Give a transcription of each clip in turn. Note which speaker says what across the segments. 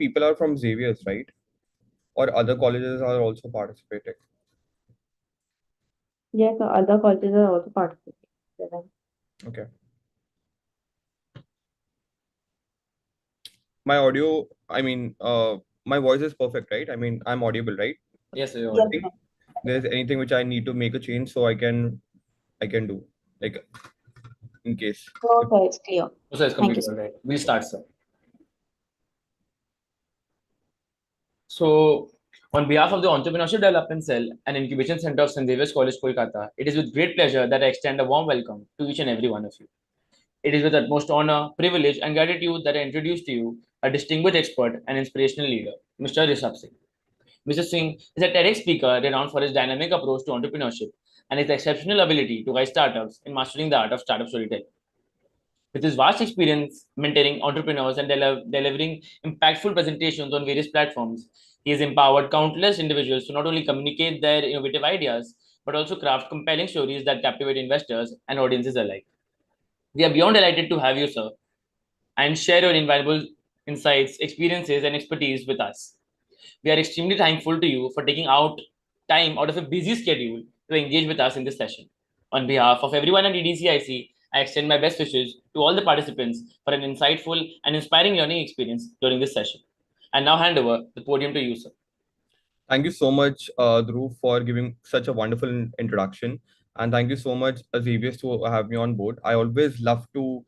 Speaker 1: people are from Xavier's, right? Or other colleges are also participating?
Speaker 2: Yes, other colleges are also participating.
Speaker 1: Okay. My audio, my voice is perfect, right? I mean, I'm audible, right?
Speaker 3: Yes, you're
Speaker 2: Yes,
Speaker 3: audible.
Speaker 2: sir.
Speaker 1: There's anything which I need to make a change so I can do, like, in case.
Speaker 2: No, sir, it's clear.
Speaker 3: So it's
Speaker 2: Thank you,
Speaker 3: completely
Speaker 2: sir.
Speaker 3: all right. We'll start, sir. So, on behalf of the Entrepreneurship Development Cell and Incubation Center of St. Xavier's College, Kolkata, it is with great pleasure that I extend a warm welcome to each and every one of you. It is with utmost honor, privilege, and gratitude that I introduce to you a distinguished expert and inspirational leader, Mr. Rishabh Singh. Mr. Singh is a TEDx speaker renowned for his dynamic approach to entrepreneurship and his exceptional ability to guide startups in mastering the art of startup storytelling. With his vast experience mentoring entrepreneurs and delivering impactful presentations on various platforms, he has empowered countless individuals to not only communicate their innovative ideas, but also craft compelling stories that captivate investors and audiences alike. We are beyond delighted to have you, sir, and share your invaluable insights, experiences, and expertise with us. We are extremely thankful to you for taking out time out of a busy schedule to engage with us in this session. On behalf of everyone at EDCIC, I extend my best wishes to all the participants for an insightful and inspiring learning experience during this session. And now hand over the podium to you, sir.
Speaker 1: Thank you so much, Dhruv, for giving such a wonderful introduction. And thank you so much, Xavier, to have me on board. I always love to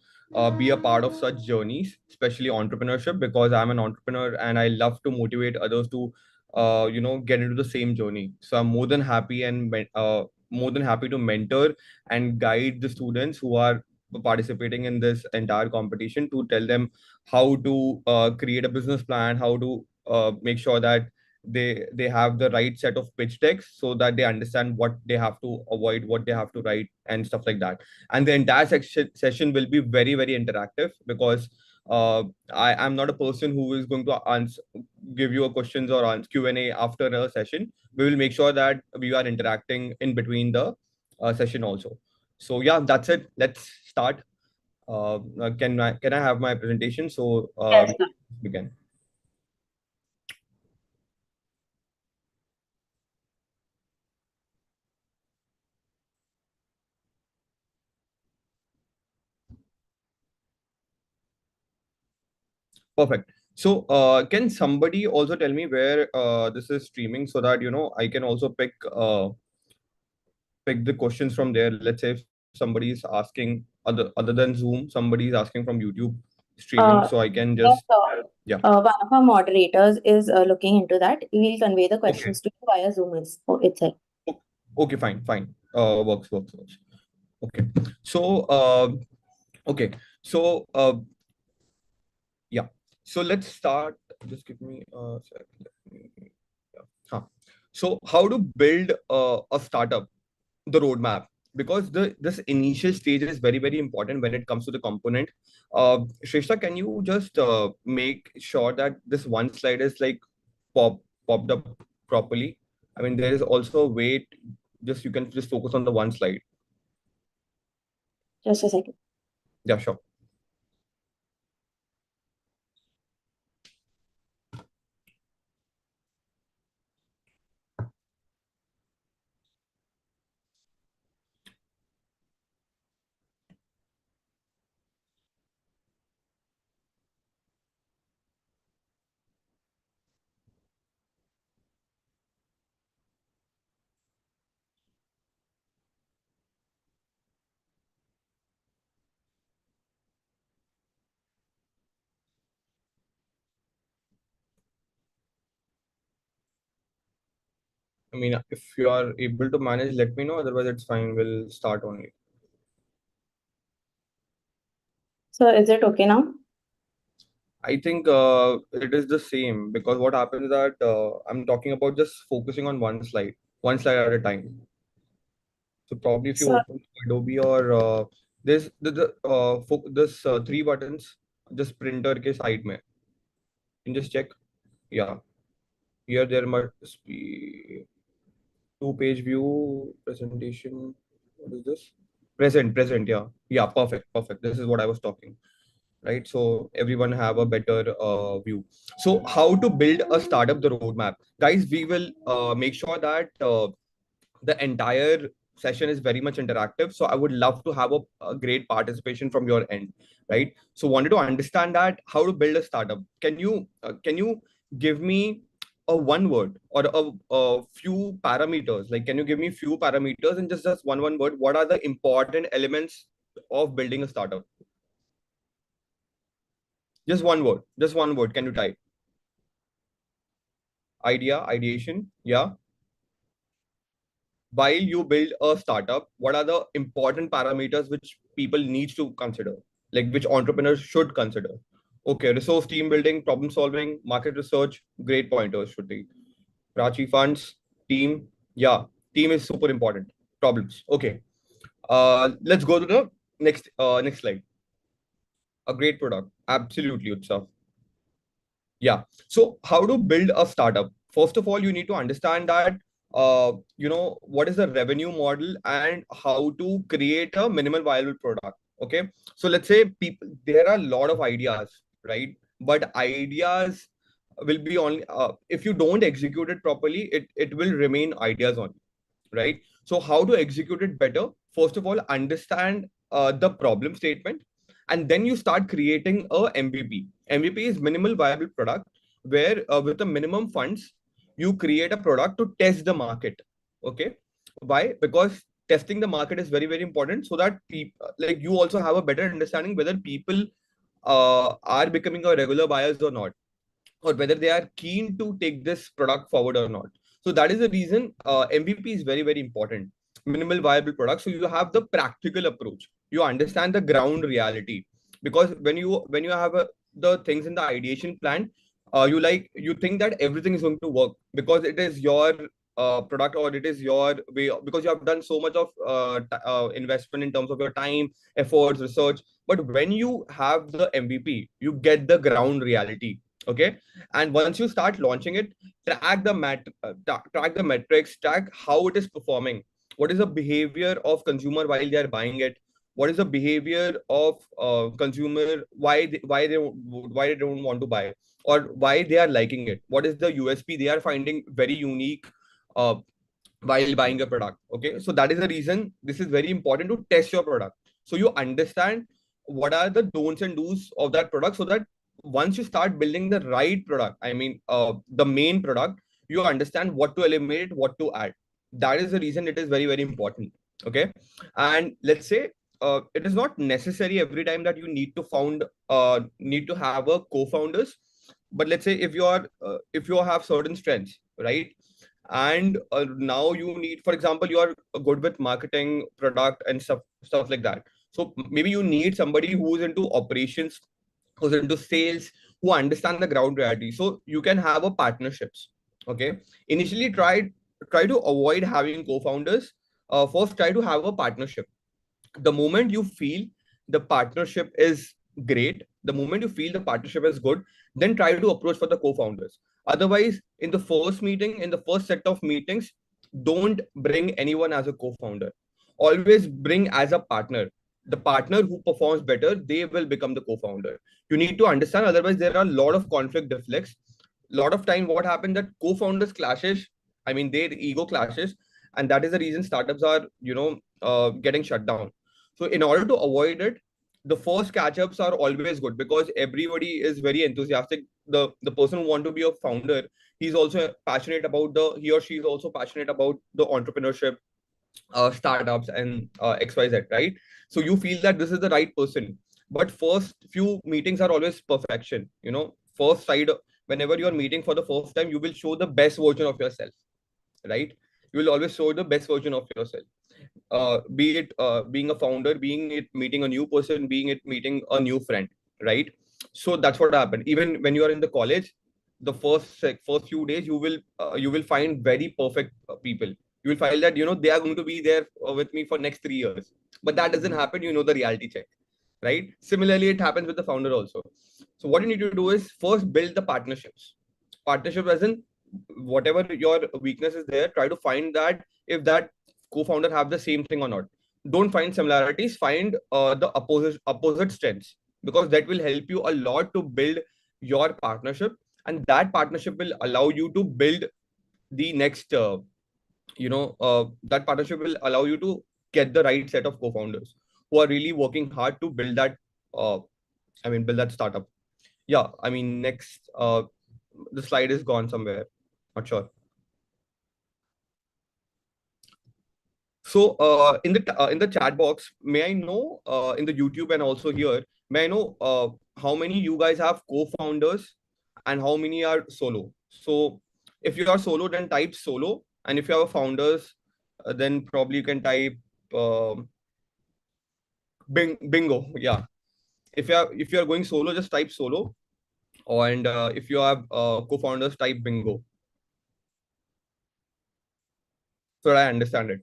Speaker 1: be a part of such journeys, especially entrepreneurship, because I'm an entrepreneur and I love to motivate others to, get into the same journey. So I'm more than happy more than happy to mentor and guide the students who are participating in this entire competition to tell them how to create a business plan, how to make sure that they have the right set of pitch decks so that they understand what they have to avoid, what they have to write, and stuff like that. And the entire session will be very, very interactive because I am not a person who is going to answer, give you a questions or answer Q&A after a session. We will make sure that we are interacting in between the session also. So yeah, that's it. Let's start. Can I have my presentation so
Speaker 2: Yes,
Speaker 1: we
Speaker 2: sir.
Speaker 1: begin? Perfect. So, can somebody also tell me where this is streaming so that I can also pick the questions from there. Let's say if somebody is asking other than Zoom, somebody is asking from YouTube streaming,
Speaker 2: Uh,
Speaker 1: so I can
Speaker 2: yes,
Speaker 1: just
Speaker 2: sir.
Speaker 1: yeah.
Speaker 2: One of our moderators is looking into that. We'll convey the
Speaker 1: Okay.
Speaker 2: questions to you via Zoom itself.
Speaker 1: Okay. Fine. Fine. Works. Okay. So okay. So yeah. So let's start. Just give me a sec. Let me, yeah. Huh. So how to build a startup, the roadmap, because the this initial stage is very, very important when it comes to the component. Shrestha, can you just make sure that this one slide is like popped up properly? I mean, there is also a way just you can just focus on the one slide.
Speaker 2: Just a second.
Speaker 1: Yeah, sure. I mean, if you are able to manage, let me know. Otherwise, it's fine. We'll start only.
Speaker 2: So is it okay now?
Speaker 1: I think it is the same because what happens that I'm talking about just focusing on one slide at a time. So probably if you
Speaker 2: So
Speaker 1: open Adobe or there's this three buttons just printer के side में. You can just check. Yeah, here there must be two-page view presentation. What is this? Present. Yeah. Yeah. Perfect. This is what I was talking. right? So everyone have a better view. So how to build a startup, the roadmap, guys. We will make sure that the entire session is very much interactive. So I would love to have a great participation from your end, right? So wanted to understand that how to build a startup. Can you give me a one word or a few parameters? Like, can you give me few parameters and just one word? What are the important elements of building a startup? Just one word. Just one word. Can you type? Idea, ideation. Yeah. While you build a startup, what are the important parameters which people need to consider, like which entrepreneurs should consider? Okay, resource, team building, problem solving, market research, great pointers should be. Prachi, funds, team. Yeah, team is super important. Problems. Okay. Let's go to the next slide. A great product. Absolutely, Utsav. Yeah. So how to build a startup? First of all, you need to understand that what is the revenue model and how to create a minimal viable product. Okay. So let's say people there are a lot of ideas, right? But ideas will be only if you don't execute it properly, it will remain ideas only, right? So how to execute it better? First of all, understand the problem statement, and then you start creating a MVP. MVP is minimal viable product, where with the minimum funds, you create a product to test the market. Okay, why? Because testing the market is very very important, so that people like you also have a better understanding whether people are becoming a regular buyers or not, or whether they are keen to take this product forward or not. So that is the reason MVP is very, very important. Minimal viable product. So you have the practical approach. You understand the ground reality. Because when you have the things in the ideation plan, you think that everything is going to work because it is your product, or it is your way, because you have done so much of investment in terms of your time, efforts, research. But when you have the MVP, you get the ground reality. Okay, and once you start launching it, track the metrics, track how it is performing. What is the behavior of consumer while they are buying it? What is the behavior of consumer, why they don't want to buy, or why they are liking it? What is the USP they are finding very unique uh, while buying a product? Okay, so that is the reason this is very important to test your product, so you understand what are the don'ts and do's of that product, so that once you start building the right product, I mean the main product, you understand what to eliminate, what to add. That is the reason it is very very important. Okay, and let's say it is not necessary every time that you need to have a co-founders. But let's say if you have certain strengths, right? And now you need, for example, you are good with marketing, product, and stuff like that. So maybe you need somebody who's into operations, who's into sales, who understand the ground reality, so you can have a partnerships. Okay, initially try to avoid having co-founders. First try to have a partnership. The moment you feel the partnership is great, the moment you feel the partnership is good, then try to approach for the co-founders. Otherwise, in the first meeting, in the first set of meetings, don't bring anyone as a co-founder. Always bring as a partner. The partner who performs better, they will become the co-founder. You need to understand, otherwise there are a lot of conflict deflects. A lot of time what happened that co-founders clashes, I mean their ego clashes, and that is the reason startups are getting shut down. So in order to avoid it, the first catch-ups are always good, because everybody is very enthusiastic. The person who want to be a founder, he's also passionate about the he or she is also passionate about the entrepreneurship, startups, and XYZ, right? So you feel that this is the right person. But first few meetings are always perfection. First side, whenever you are meeting for the first time, you will show the best version of yourself, right? You will always show the best version of yourself, be it being a founder, being it meeting a new person, being it meeting a new friend, right? So that's what happened. Even when you are in the college, the first few days, you will find very perfect people. You will find that they are going to be there with me for next 3 years. But that doesn't happen. The reality check, right? Similarly, it happens with the founder also. So what you need to do is first build the partnerships. Partnership as in, whatever your weakness is there, try to find that if that co-founder have the same thing or not. Don't find similarities, find the opposite strengths. because that will help you a lot to build your partnership, and that partnership will allow you to build the next that partnership will allow you to get the right set of co-founders who are really working hard to build that uh, build that startup. Yeah, next, the slide is gone somewhere, not sure. So in the chat box, may I know, in the YouTube and also here, may I know how many you guys have co-founders and how many are solo? So if you are solo, then type solo, and if you have founders, then probably you can type um bingo. Yeah, if you are going solo, just type solo, and if you have co-founders, type bingo. So I understand it.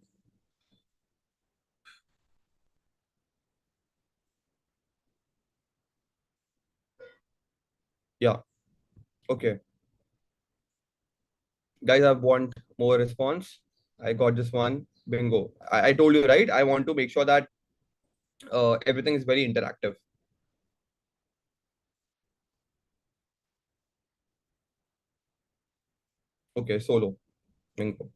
Speaker 1: Yeah. Okay, guys, I want more response. I got this one. Bingo. I told you, right? I want to make sure that everything is very interactive. Okay, solo. Bingo.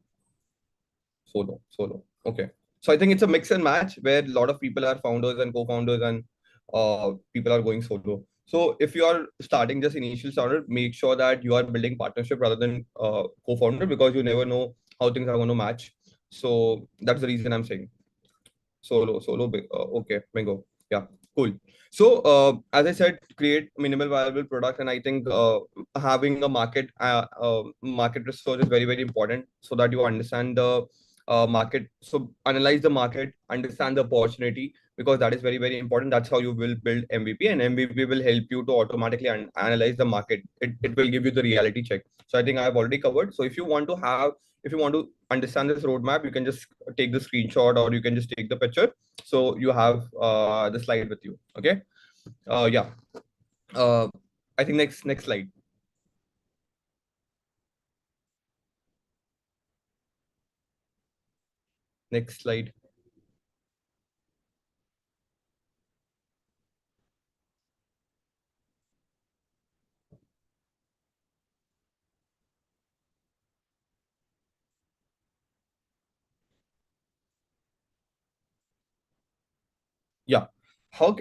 Speaker 1: Solo. Okay. So I think it's a mix and match where a lot of people are founders and co-founders, and people are going solo. So if you are starting just initial starter, make sure that you are building partnership rather than co-founder, because you never know how things are going to match. So that's the reason I'm saying. Okay, bingo. Yeah, cool. So, as I said, create minimal viable product, and I think having a market research is very, very important, so that you understand the market. So, analyze the market, understand the opportunity, because that is very, very important. That's how you will build MVP, and MVP will help you to automatically analyze the market. It will give you the reality check. So, I think I have already covered. So, if you want to understand this roadmap, you can just take the screenshot, or you can just take the picture, so you have the slide with you. Okay. Yeah. uh, I think next slide. Next slide. Yeah. How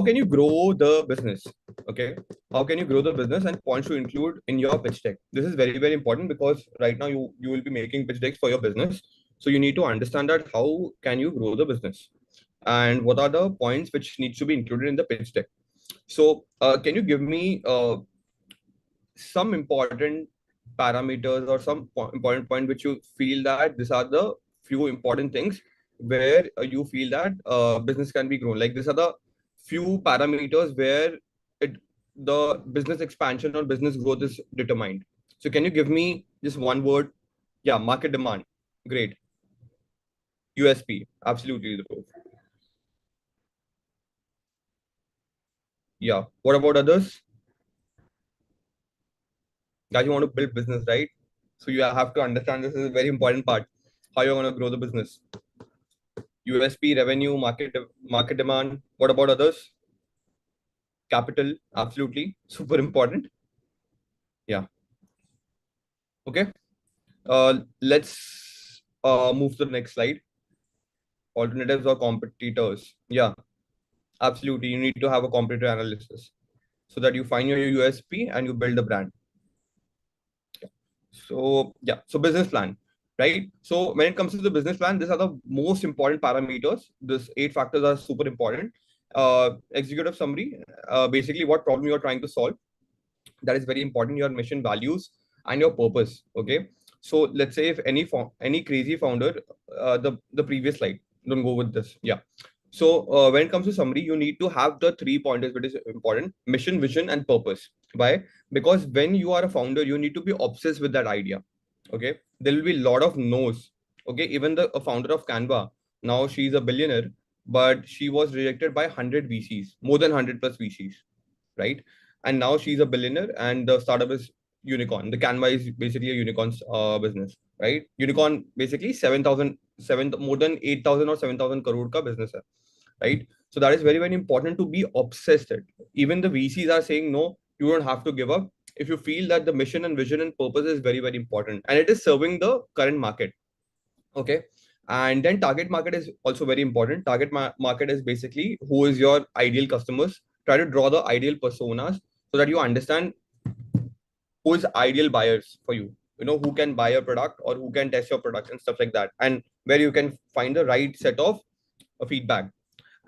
Speaker 1: can you grow the business? Okay, how can you grow the business, and points to include in your pitch deck. This is very, very important, because right now you will be making pitch decks for your business. So you need to understand that how can you grow the business, and what are the points which needs to be included in the pitch deck. So can you give me some important parameters, or some important point which you feel that these are the few important things where you feel that business can be grown, like these are the few parameters where it the business expansion or business growth is determined. So can you give me just one word? Yeah, market demand. Great. USP. Absolutely, the proof. Yeah, what about others? Guys, you want to build business, right? So you have to understand, this is a very important part, how you're going to grow the business. USP, revenue, market demand. What about others? Capital, absolutely, super important. Yeah. Okay. Let's move to the next slide. Alternatives or competitors. Yeah, absolutely. You need to have a competitor analysis, so that you find your USP and you build a brand. So yeah, so business plan, right? So when it comes to the business plan, these are the most important parameters. These 8 factors are super important. Executive summary, basically what problem you are trying to solve. That is very important. Your mission, values, and your purpose. Okay. So let's say if any crazy founder, the previous slide, don't go with this. Yeah. So when it comes to summary, you need to have the 3 pointers, which is important: mission, vision, and purpose. Why? Because when you are a founder, you need to be obsessed with that idea. Okay, there will be a lot of no's. Okay, even the a founder of Canva, now she's a billionaire, but she was rejected by 100 VCs, more than 100 plus VCs, right? And now she's a billionaire, and the startup is unicorn. The Canva is basically a unicorn's business, right? Unicorn basically 7,000, more than 8,000 or 7,000 crore ka business hai, right? So that is very, very important to be obsessed at. Even the VCs are saying, no, you don't have to give up if you feel that the mission and vision and purpose is very, very important and it is serving the current market. Okay. And then target market is also very important. Market is basically who is your ideal customers. Try to draw the ideal personas so that you understand who is ideal buyers for you. You know, who can buy your product or who can test your product and stuff like that. And where you can find the right set of feedback.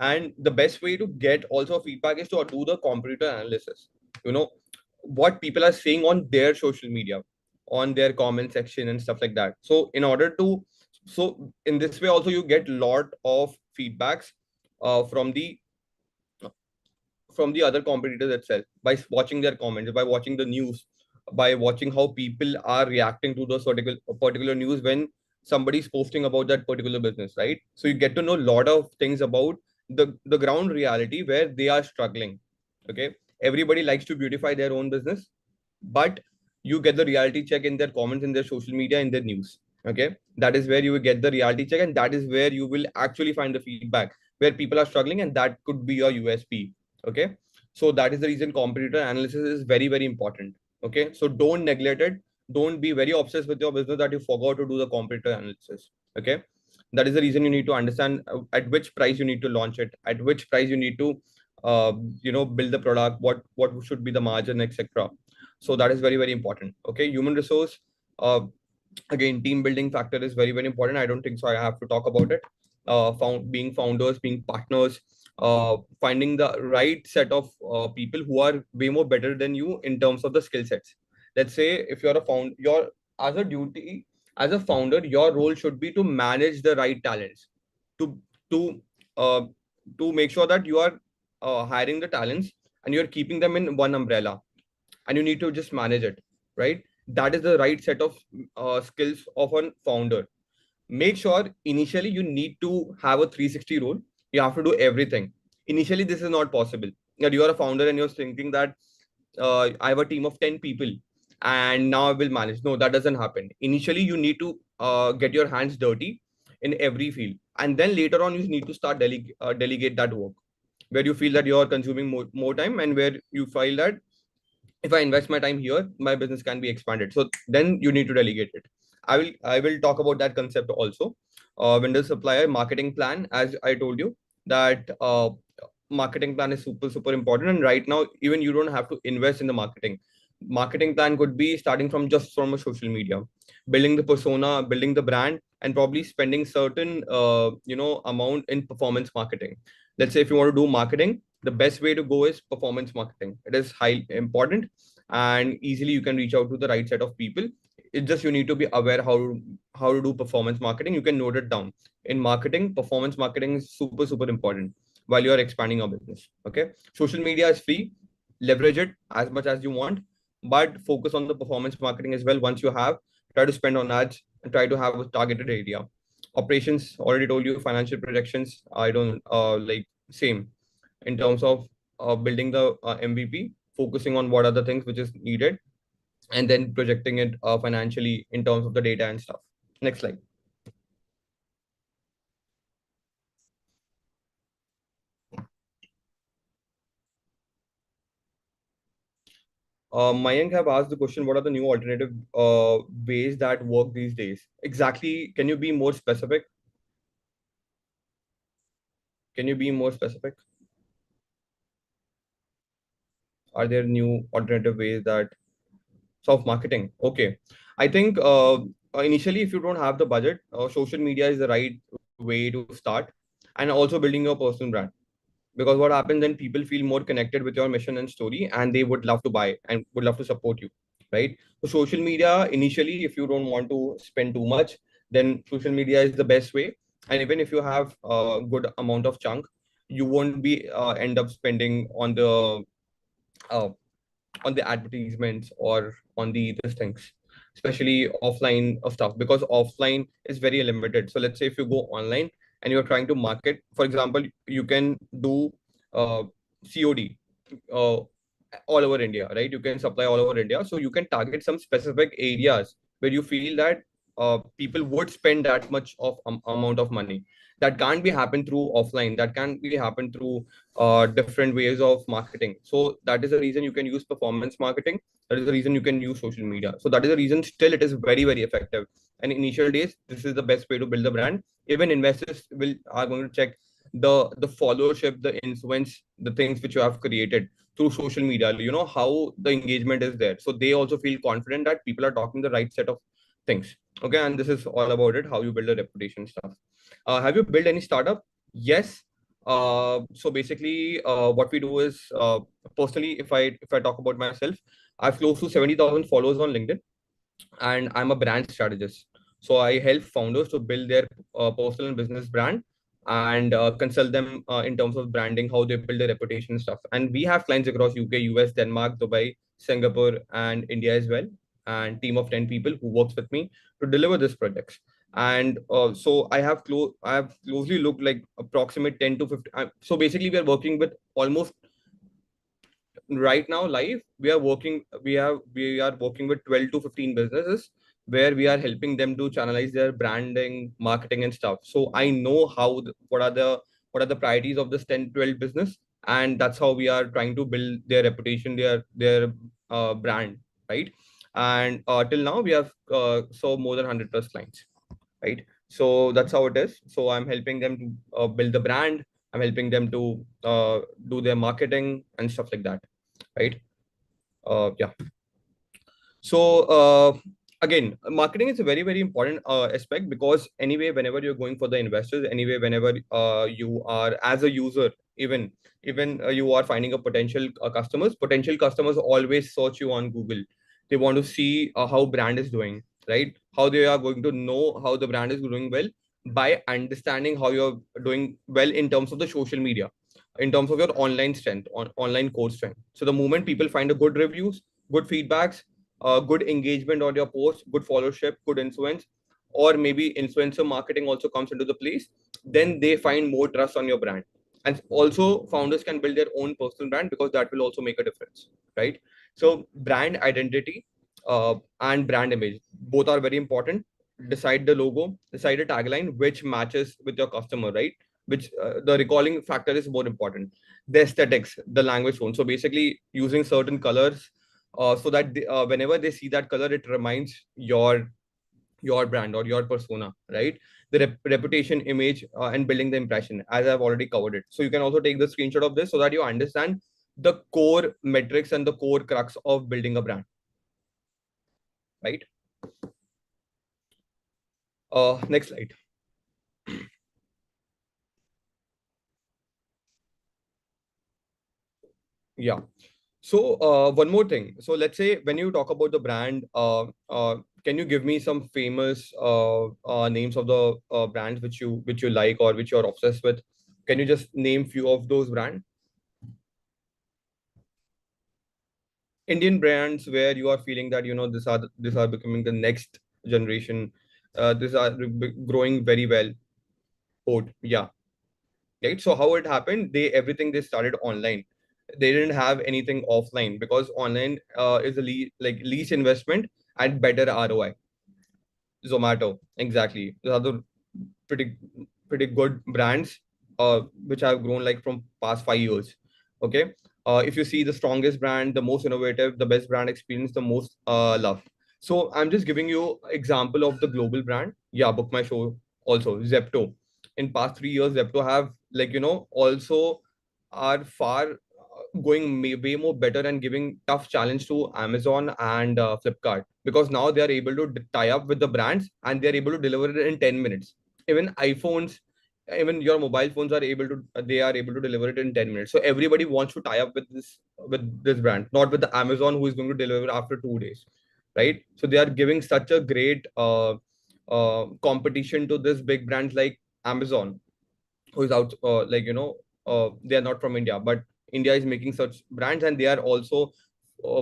Speaker 1: And the best way to get also feedback is to do the competitor analysis. You know, what people are saying on their social media, on their comment section and stuff like that. So in order to, so in this way also you get lot of feedbacks from the other competitors itself by watching their comments, by watching the news, by watching how people are reacting to those particular news when somebody's posting about that particular business, right? So you get to know a lot of things about the ground reality where they are struggling. Okay, everybody likes to beautify their own business, but you get the reality check in their comments, in their social media, in their news. Okay, that is where you will get the reality check, and that is where you will actually find the feedback where people are struggling, and that could be your USP. Okay, so that is the reason competitor analysis is very, very important. Okay, so don't neglect it. Don't be very obsessed with your business that you forgot to do the competitor analysis. Okay, that is the reason you need to understand at which price you need to launch it, at which price you need to build the product, what should be the margin, etc. So that is very, very important. Okay, human resource, uh, again, team building factor is very, very important. I don't think so I have to talk about it. Being founders, being partners, finding the right set of people who are way more better than you in terms of the skill sets. Let's say if you're a found your as a duty as a founder, your role should be to manage the right talents, to to uh, to make sure that you are hiring the talents and you're keeping them in one umbrella, and you need to just manage it, right? That is the right set of skills of a founder. Make sure initially you need to have a 360 role. You have to do everything. Initially this is not possible. You are a founder and you're thinking that I have a team of 10 people and now I will manage. No, that doesn't happen. Initially you need to get your hands dirty in every field, and then later on you need to start delegate that work where you feel that you are consuming more time, and where you feel that if I invest my time here, my business can be expanded. So then you need to delegate it. I will talk about that concept also. Vendor supplier marketing plan, as I told you, that marketing plan is super, super important. And right now, even you don't have to invest in the marketing. Marketing plan could be starting from just from a social media, building the persona, building the brand, and probably spending certain amount in performance marketing. Let's say if you want to do marketing, the best way to go is performance marketing. It is highly important, and easily you can reach out to the right set of people. It's just you need to be aware how to do performance marketing. You can note it down. In marketing, performance marketing is super, super important while you are expanding your business. Okay, social media is free. Leverage it as much as you want, but focus on the performance marketing as well. Once you have, try to spend on ads and try to have a targeted area. Operations, already told you. Financial projections, I don't same in terms of building the MVP, focusing on what are the things which is needed, and then projecting it financially in terms of the data and stuff. Next slide. Mayank have asked the question, what are the new alternative ways that work these days? Exactly. Can you be more specific? Can you be more specific? Are there new alternative ways that of marketing? Okay. I think initially, if you don't have the budget, social media is the right way to start, and also building your personal brand. Because what happens then, people feel more connected with your mission and story, and they would love to buy and would love to support you, right? So social media initially, if you don't want to spend too much, then social media is the best way. And even if you have a good amount of chunk, you won't be end up spending uh, on the advertisements or on the these things, especially offline of stuff, because offline is very limited. So let's say if you go online and you're trying to market, for example, you can do uh, COD uh, all over India, right? You can supply all over India. So you can target some specific areas where you feel that people would spend that much of amount of money. that can't be happen through offline, that can't be happen through different ways of marketing. So that is the reason you can use performance marketing, that is the reason you can use social media. So that is the reason still it is very, very effective. And initial days, this is the best way to build the brand. Even investors will are going to check the followership, the influence, the things which you have created through social media, how the engagement is there, so they also feel confident that people are talking the right set of things. Okay, and this is all about it, how you build a reputation stuff. Have you built any startup? Yes. So basically, what we do is, personally, if I talk about myself, I've close to 70,000 followers on LinkedIn, and I'm a brand strategist. So I help founders to build their personal and business brand, and consult them in terms of branding, how they build their reputation and stuff. And we have clients across UK, US, Denmark, Dubai, Singapore, and India as well. And team of 10 people who works with me to deliver these projects. And so I have closely looked like approximate 10 to 50. So basically, we are working with almost right now live, we are working with 12 to 15 businesses, where we are helping them to channelize their branding, marketing and stuff. So I know what are the priorities of this 10 12 business, and that's how we are trying to build their reputation, their brand, right? And till now we have served more than 100 plus clients, right? So that's how it is. So I'm helping them to build the brand, I'm helping them to do their marketing and stuff like that, right? Yeah. So again, marketing is a very, very important aspect, because anyway, whenever you're going for the investors, anyway, whenever you are as a user, even you are finding a potential customers always search you on Google. They want to see how brand is doing, right? How they are going to know how the brand is doing well, by understanding how you're doing well in terms of the social media, in terms of your online strength, online core strength. So the moment people find a good reviews, good feedbacks, good engagement on your post, good followership, good influence, or maybe influencer marketing also comes into the place, then they find more trust on your brand. And also, founders can build their own personal brand, because that will also make a difference, right? So, brand identity and brand image, both are very important. Decide the logo, decide a tagline which matches with your customer, right? Which the recalling factor is more important. The aesthetics, the language tone. So basically, using certain colors, so that whenever they see that color, it reminds your brand or your persona, right? The reputation, image, and building the impression, as I've already covered it. So you can also take the screenshot of this, so that you understand the core metrics and the core crux of building a brand, right? Next slide. Yeah. So one more thing. So let's say when you talk about the brand, can you give me some famous names of the brands which you like, or which you're obsessed with? Can you just name few of those brands? Indian brands where you are feeling that these are becoming the next generation. These are growing very well. Oh, yeah. Right. So how it happened? Everything they started online. They didn't have anything offline, because online is a least investment and better ROI. Zomato, exactly. Those are the pretty pretty good brands, which have grown like from past 5 years. Okay. If you see the strongest brand, the most innovative, the best brand experience, the most love. So I'm just giving you example of the global brand. Yeah, Book My Show, also Zepto. In past 3 years, Zepto have also are far going way more better, and giving tough challenge to Amazon and Flipkart, because now they are able to tie up with the brands, and they are able to deliver it in 10 minutes. Even iPhones, even your mobile phones are able to they are able to deliver it in 10 minutes. So everybody wants to tie up with this brand, not with the Amazon, who is going to deliver after 2 days, right? So they are giving such a great competition to this big brands like Amazon, who is out they are not from India, but India is making such brands, and they are also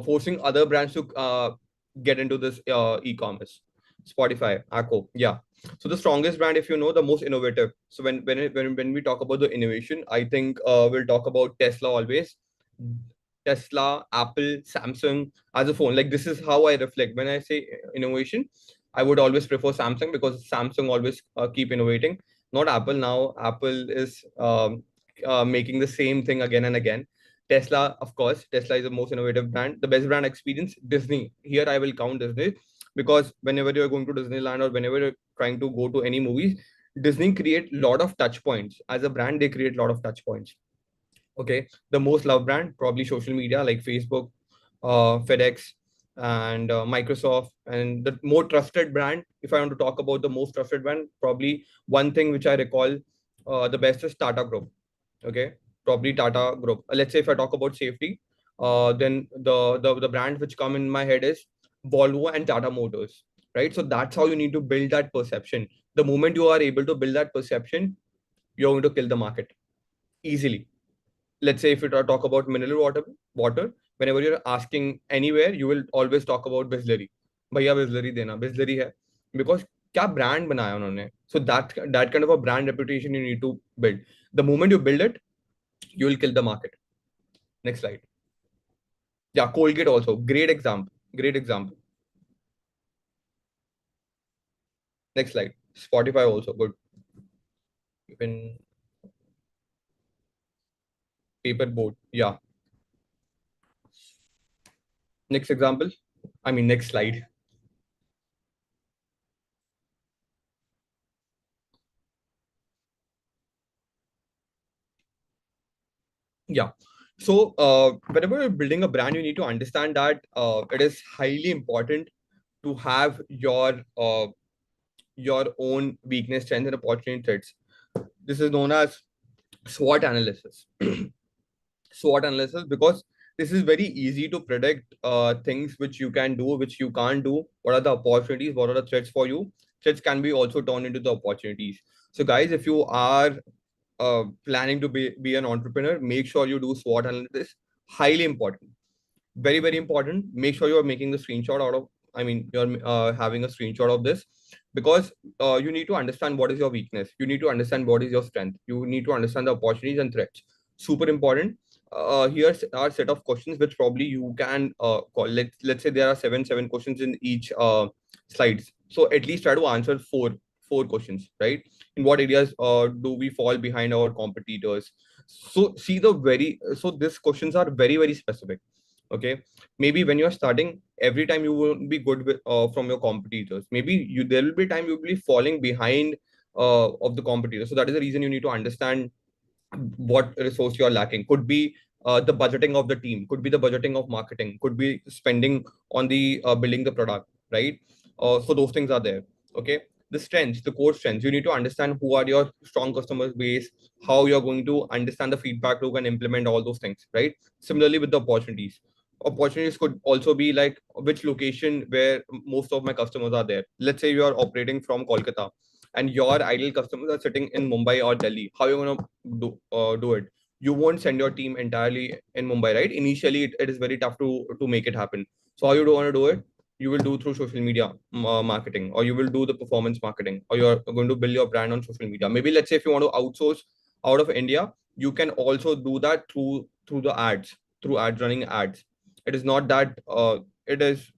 Speaker 1: forcing other brands to get into this e-commerce. Spotify, Acco, yeah. So the strongest brand, if you know, the most innovative. So when we talk about the innovation, I think we'll talk about Tesla always. Tesla, Apple, Samsung as a phone. Like, this is how I reflect when I say innovation. I would always prefer Samsung, because Samsung always keep innovating. Not Apple now. Apple is making the same thing again and again. Tesla, of course, Tesla is the most innovative brand. The best brand experience, Disney. Here I will count Disney because whenever you're going to Disneyland or whenever you're trying to go to any movies, Disney create a lot of touch points. As a brand, they create a lot of touch points. Okay, the most loved brand, probably social media like Facebook, FedEx, and Microsoft. And the more trusted brand, if I want to talk about the most trusted brand, probably one thing which I recall the best is Tata Group. Okay, probably Tata Group. Let's say if I talk about safety, then the brand which come in my head is Volvo and Tata Motors. Right, so that's how you need to build that perception. The moment you are able to build that perception, you're going to kill the market easily. Let's say if you talk about mineral water, whenever you're asking anywhere, you will always talk about Bisleri. भैया Bisleri देना, Bisleri है, because क्या brand बनाया उन्होंने. So that kind of a brand reputation you need to build. The moment you build it, you will kill the market. Next slide. Yeah, Colgate also great example. Great example. Next slide. Spotify also good. Even paperboard. Yeah. Next example. I mean next slide. Yeah. So whenever you're building a brand, you need to understand that it is highly important to have your own weakness, strengths, and opportunity threats. This is known as SWOT analysis. SWOT analysis, because this is very easy to predict things which you can do, which you can't do. What are the opportunities? What are the threats for you? Threats can be also turned into the opportunities. So, guys, if you are planning to be an entrepreneur, make sure you do SWOT analysis. Highly important, very very important. Make sure you are making the screenshot out of. I mean, you're having a screenshot of this because you need to understand what is your weakness. You need to understand what is your strength. You need to understand the opportunities and threats. Super important. Here's our set of questions which probably you can call. Let's say there are seven questions in each slides. So at least try to answer four questions, right? In what areas do we fall behind our competitors? So see the very so these questions are very very specific. Okay, maybe when you're starting, every time you won't be good with from your competitors. Maybe you there will be time you will be falling behind of the competitors. So that is the reason you need to understand what resource you're lacking. Could be the budgeting of the team, could be the budgeting of marketing, could be spending on the building the product, right? So those things are there. Okay, the strengths, the core strengths, you need to understand who are your strong customer base, how you're going to understand the feedback loop and implement all those things, right? Similarly with the opportunities, opportunities could also be like which location where most of my customers are there. Let's say you are operating from Kolkata and your ideal customers are sitting in Mumbai or Delhi. How are you going to do it? You won't send your team entirely in Mumbai, right? Initially, it is very tough to make it happen. So how you do want to do it? You will do through social media marketing, or you will do the performance marketing, or you're going to build your brand on social media. Maybe let's say if you want to outsource out of India, you can also do that through the ads, through ads, running ads. It is not that it is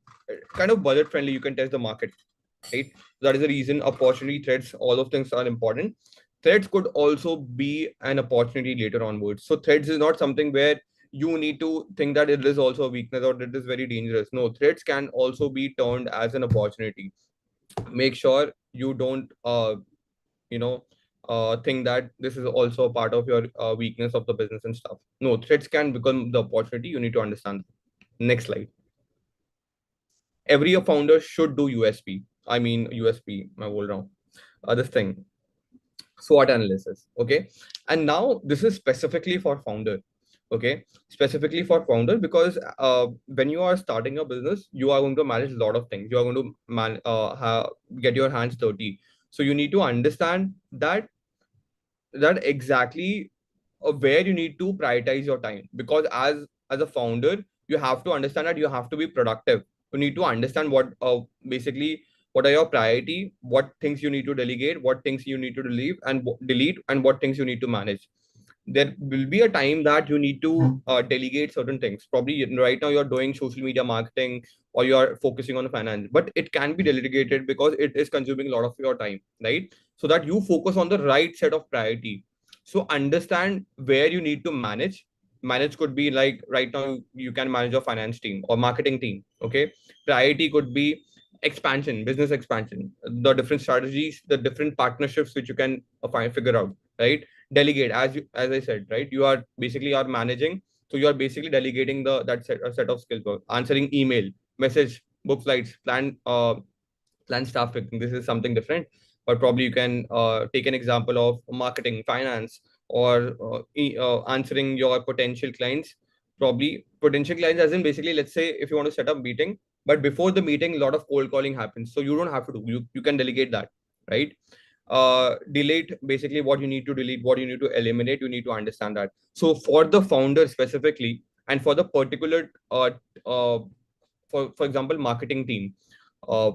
Speaker 1: kind of budget friendly. You can test the market, right? That is the reason opportunity, threats, all of things are important. Threats could also be an opportunity later onwards. So threats is not something where you need to think that it is also a weakness or it is very dangerous. No, threats can also be turned as an opportunity. Make sure you don't you know think that this is also a part of your weakness of the business and stuff. No, threats can become the opportunity. You need to understand. Next slide. Every founder should do USP. I mean USP, my whole wrong. This thing, SWOT analysis. Okay. And now this is specifically for founder. Okay. Specifically for founder because when you are starting a business, you are going to manage a lot of things. You are going to get your hands dirty. So you need to understand that exactly where you need to prioritize your time, because as a founder you have to understand that you have to be productive. You need to understand what basically what are your priority, what things you need to delegate, what things you need to delete and what things you need to manage. there will be a time that you need to delegate certain things. Probably right now you're doing social media marketing or you're focusing on finance, but it can be delegated because it is consuming a lot of your time, right? So that you focus on the right set of priority. So understand where you need to manage. Manage could be like right now you can manage your finance team or marketing team. Okay. Priority could be expansion, business expansion, the different strategies, the different partnerships which you can figure out, right? Delegate, as I said, right? You are basically are managing, so you are basically delegating that set of skills. Answering email, message, book flights, plan staff picking. This is something different, but probably you can take an example of marketing, finance, or answering your potential clients. Probably potential clients, as in basically, let's say if you want to set up meeting, but before the meeting, a lot of cold calling happens, so you don't have to do. You can delegate that, right? Delete basically what you need to delete, what you need to eliminate. You need to understand that. So for the founder specifically, and for the particular for example marketing team,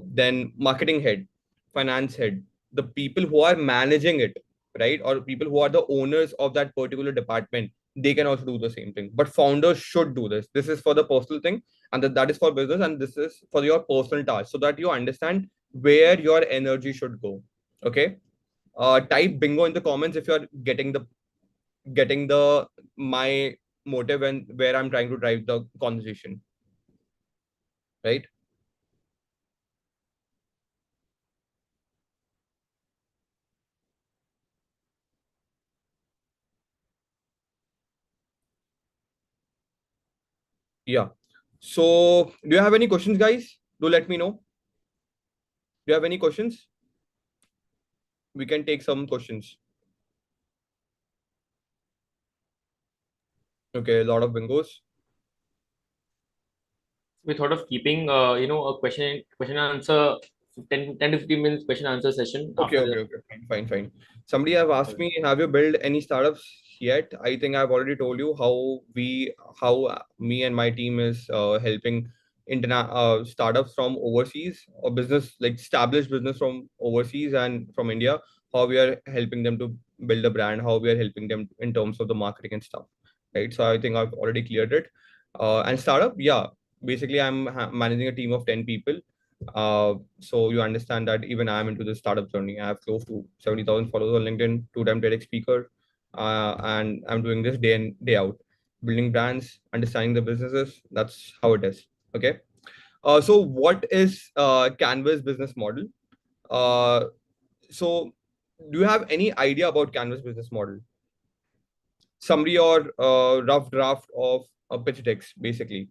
Speaker 1: then marketing head, finance head, the people who are managing it, right, or people who are the owners of that particular department, they can also do the same thing. But founders should do this. This is for the personal thing, and that is for business, and this is for your personal task, so that you understand where your energy should go. Okay. Type bingo in the comments if you're getting the my motive and where I'm trying to drive the conversation, right? Yeah. So, do you have any questions, guys? Do let me know. Do you have any questions? We can take some questions. Okay, a lot of bingos.
Speaker 3: We thought of keeping, a question and answer, 10 to 15 minutes question answer session
Speaker 1: Okay,
Speaker 3: after
Speaker 1: okay,
Speaker 3: the.
Speaker 1: okay. Fine, fine, fine. Somebody have asked me, have you built any startups yet? I think I've already told you how me and my team is helping startups from overseas, or business like established business from overseas and from India. How we are helping them to build a brand, how we are helping them in terms of the marketing and stuff, right? So I think I've already cleared it. And startup, yeah. Basically, I'm managing a team of 10 people. So you understand that even I'm into the startup journey. I have close to 70,000 followers on LinkedIn, two-time TEDx speaker, and I'm doing this day in day out, building brands, understanding the businesses. That's how it is. Okay. So what is Canvas business model? Uh, so do you have any idea about Canvas business model? Summary or rough draft of a pitch decks, basically,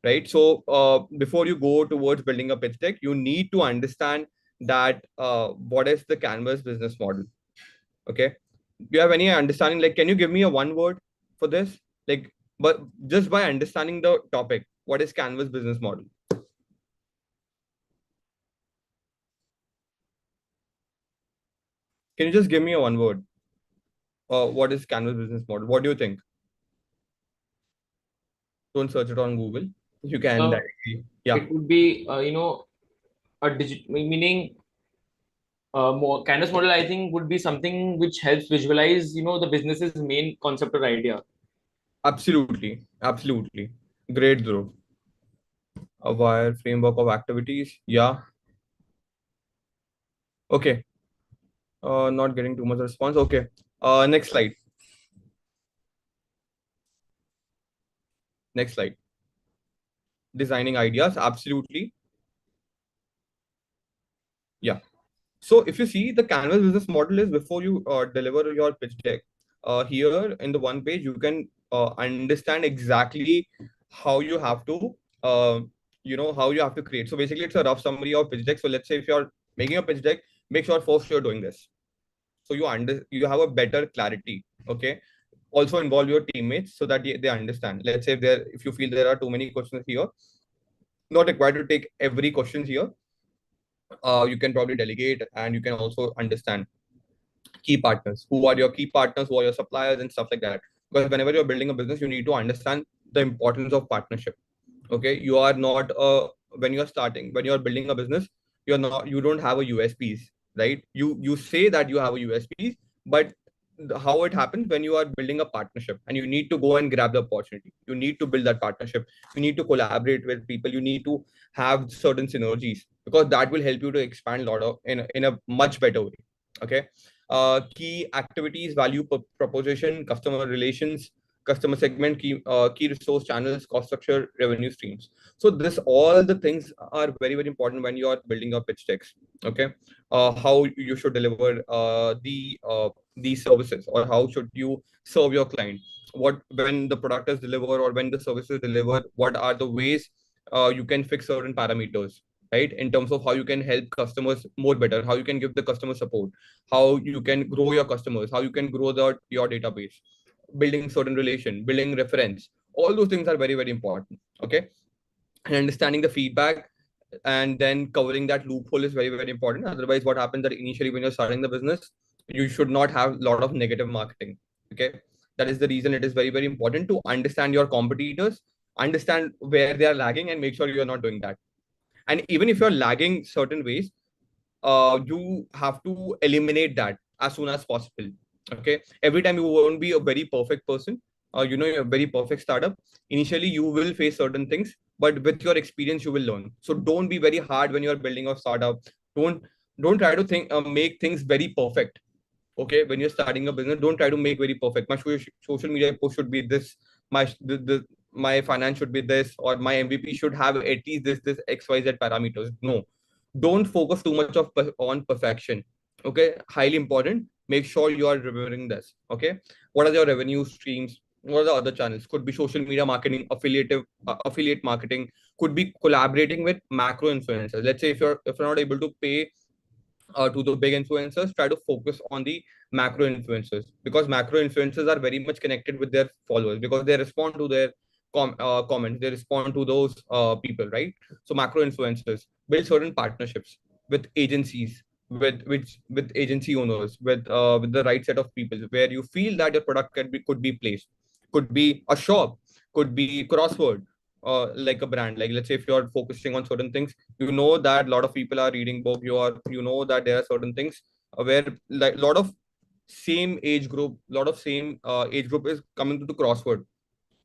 Speaker 1: right? So before you go towards building a pitch deck, you need to understand that what is the Canvas business model. Okay. Do you have any understanding? Like, can you give me a one word for this? Like, but just by understanding the topic, what is Canvas business model? Can you just give me a one word? What is Canvas business model? What do you think? Don't search it on Google. You can
Speaker 3: Uh,
Speaker 1: directly. Yeah.
Speaker 3: it would be, a digit meaning. More canvas model, I think, would be something which helps visualize, the business's main concept or idea.
Speaker 1: Absolutely. Absolutely. Great, Dhruv. A wire framework of activities. Yeah. Okay. Not getting too much response. Okay. Next slide. Next slide. Designing ideas. Absolutely. Yeah. So if you see the Canvas business model is before you deliver your pitch deck, here in the one page, you can understand exactly how you have to, how you have to create. So basically, it's a rough summary of pitch deck. So let's say if you're making a pitch deck, make sure first you're doing this. So you have a better clarity. Okay. Also involve your teammates so that they understand. Let's say if you feel there are too many questions here, not required to take every questions here. You can probably delegate, and you can also understand key partners. Who are your key partners? Who are your suppliers and stuff like that? Because whenever you're building a business, you need to understand the importance of partnership. Okay, you are not when you're starting, when you're building a business, you don't have a USPs, right? You say that you have a USPs, but how it happens when you are building a partnership and you need to go and grab the opportunity. You need to build that partnership. You need to collaborate with people. You need to have certain synergies, because that will help you to expand a lot of in a much better way. Okay. Key activities, value proposition, customer relations, customer segment, key resource channels, cost structure, revenue streams. So this all the things are very very important when you are building your pitch decks. Okay. How you should deliver these services, or how should you serve your client, what when the product is delivered or when the service is delivered, what are the ways you can fix certain parameters, right, in terms of how you can help customers more better, how you can give the customer support, how you can grow your customers, how you can grow your database, building certain relation, building reference. All those things are very very important. Okay. And understanding the feedback and then covering that loophole is very very important. Otherwise, what happens that initially when you're starting the business, you should not have a lot of negative marketing. Okay. That is the reason it is very very important to understand your competitors, understand where they are lagging, and make sure you are not doing that. And even if you're lagging certain ways, you have to eliminate that as soon as possible. Okay. Every time you won't be a very perfect person, you're a very perfect startup. Initially you will face certain things, but with your experience you will learn. So don't be very hard when you're building a startup. Don't don't try to think make things very perfect. Okay. When you're starting a business, don't try to make very perfect. My social media post should be this, my finance should be this, or my MVP should have at least this XYZ parameters. No, don't focus too much on perfection. Okay. Highly important. Make sure you are remembering this. Okay. What are your revenue streams? What are the other channels? Could be social media marketing, affiliate marketing, could be collaborating with macro influencers. Let's say if you're not able to pay to the big influencers, try to focus on the macro influencers, because macro influencers are very much connected with their followers, because they respond to their comments, they respond to those people, right? So macro influencers, build certain partnerships with agencies, with agency owners, with the right set of people, where you feel that your product could be placed. Could be a shop, could be crossword, like a brand. Like, let's say if you're focusing on certain things, you know that a lot of people are reading book, you know that there are certain things where like a lot of same age group, lot of same age group is coming to the crossword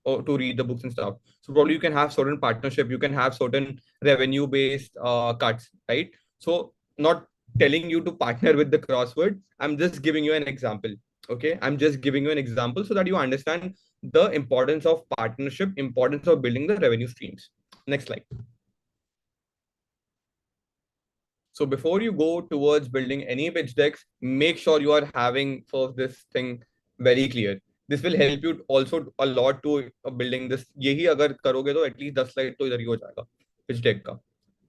Speaker 1: or to read the books and stuff. So probably you can have certain partnership, you can have certain revenue based cuts, right? So not telling you to partner with the crossword, I'm just giving you an example. Okay. I'm just giving you an example so that you understand the importance of partnership, importance of building the revenue streams. Next slide. So before you go towards building any pitch decks, make sure you are having first this thing very clear. This will help you also a lot to building this. यही अगर करोगे तो at least 10 slide तो इधर ही हो जाएगा pitch deck का,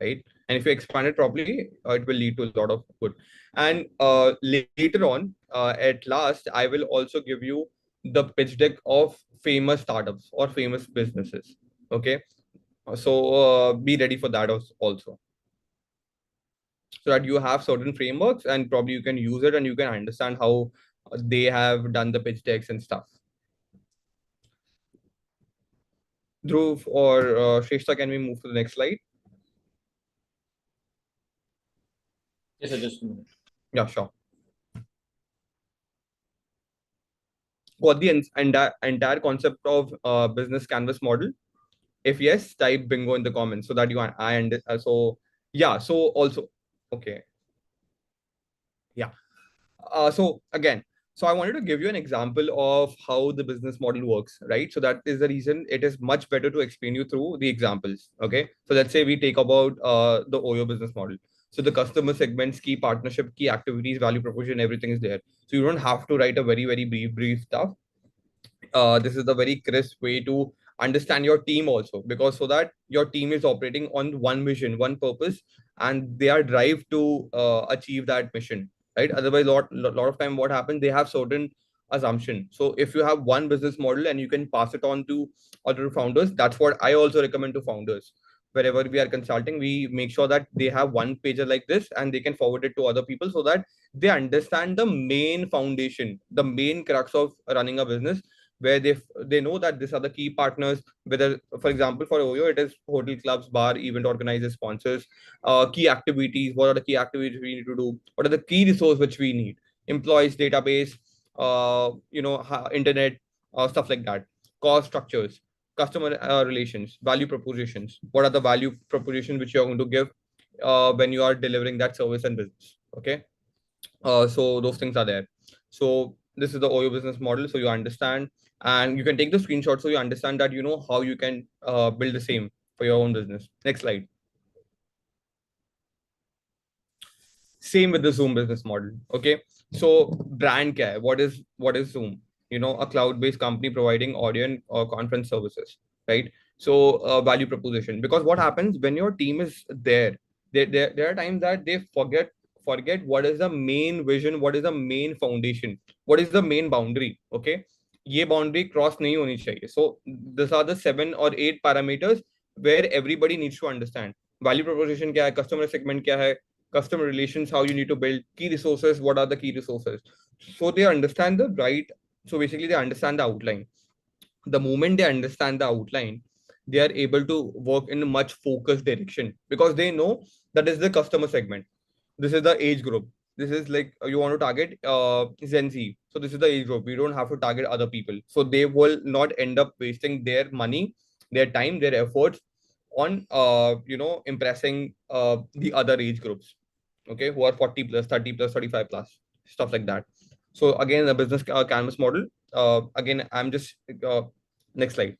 Speaker 1: right? And if you expand it properly, it will lead to a lot of good. And later on, at last, I will also give you the pitch deck of famous startups or famous businesses. Okay, so be ready for that also, so that you have certain frameworks and probably you can use it and you can understand how they have done the pitch decks and stuff. Dhruv or Shrestha, can we move to the next slide?
Speaker 3: Yes, sir, just a minute.
Speaker 1: Yeah, sure. Got the entire concept of business canvas model? If yes, type bingo in the comments so that so yeah, so also okay. Yeah. So again, so I wanted to give you an example of how the business model works, right? So that is the reason it is much better to explain you through the examples. Okay. So let's say we take about the Oyo business model. So the customer segments, key partnership, key activities, value proposition, everything is there. So you don't have to write a very, very brief stuff. This is a very crisp way to understand your team also, because so that your team is operating on one mission, one purpose, and they are drive to achieve that mission, right? Otherwise, lot of time what happens, they have certain assumption. So if you have one business model and you can pass it on to other founders, that's what I also recommend to founders. Wherever we are consulting, we make sure that they have one pager like this and they can forward it to other people, so that they understand the main foundation, the main crux of running a business, where they know that these are the key partners. Whether, for example, for Oyo, it is hotel, clubs, bar, event organizers, sponsors, key activities. What are the key activities we need to do? What are the key resources which we need? Employees database, internet, stuff like that, cost structures, customer relations, value propositions. What are the value propositions which you're going to give when you are delivering that service and business? Okay, so those things are there. So this is the OYO business model. So you understand, and you can take the screenshot so you understand that you know how you can build the same for your own business. Next slide. Same with the Zoom business model. Okay, so brand care. What is Zoom? A cloud-based company providing audio and conference services, right? So value proposition. Because what happens when your team is there, there are times that they forget what is the main vision, what is the main foundation, what is the main boundary. Okay, ये boundary cross नहीं होनी चाहिए. So these are the 7 or 8 parameters where everybody needs to understand. Value proposition क्या है, customer segment क्या है, customer relations, how you need to build key resources, what are the key resources. So they understand the right. So basically, they understand the outline. The moment they understand the outline, they are able to work in a much focused direction because they know that is the customer segment. This is the age group. This is like you want to target Gen Z. So this is the age group. We don't have to target other people. So they will not end up wasting their money, their time, their efforts on impressing the other age groups, okay, who are 40 plus, 30 plus, 35 plus, stuff like that. So again, the business canvas model. Again, I'm just next slide.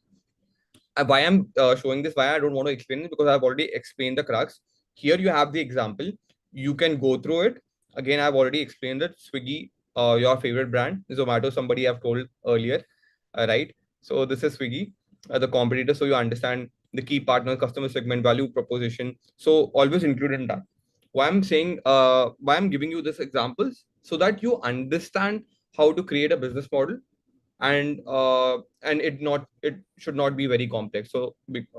Speaker 1: Why I'm showing this, why I don't want to explain it, because I've already explained the crux. Here you have the example. You can go through it. Again, I've already explained that Swiggy, your favorite brand, Zomato, somebody I've told earlier, right? So this is Swiggy, the competitor. So you understand the key partner, customer segment, value proposition. So always include in that. Why I'm giving you this examples so that you understand how to create a business model, and it should not be very complex. So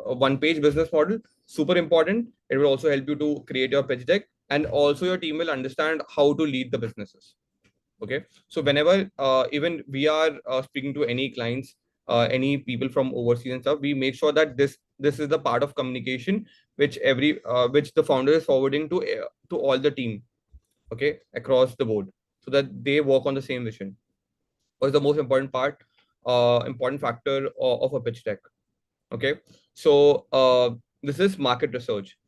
Speaker 1: a one page business model, super important. It will also help you to create your pitch deck, and also your team will understand how to lead the businesses. Okay, so whenever even we are speaking to any clients, any people from overseas and stuff, we make sure that this is the part of communication which the founder is forwarding to all the team, okay, across the board, so that they work on the same vision. Was the most important factor of a pitch deck. Okay, so this is market research.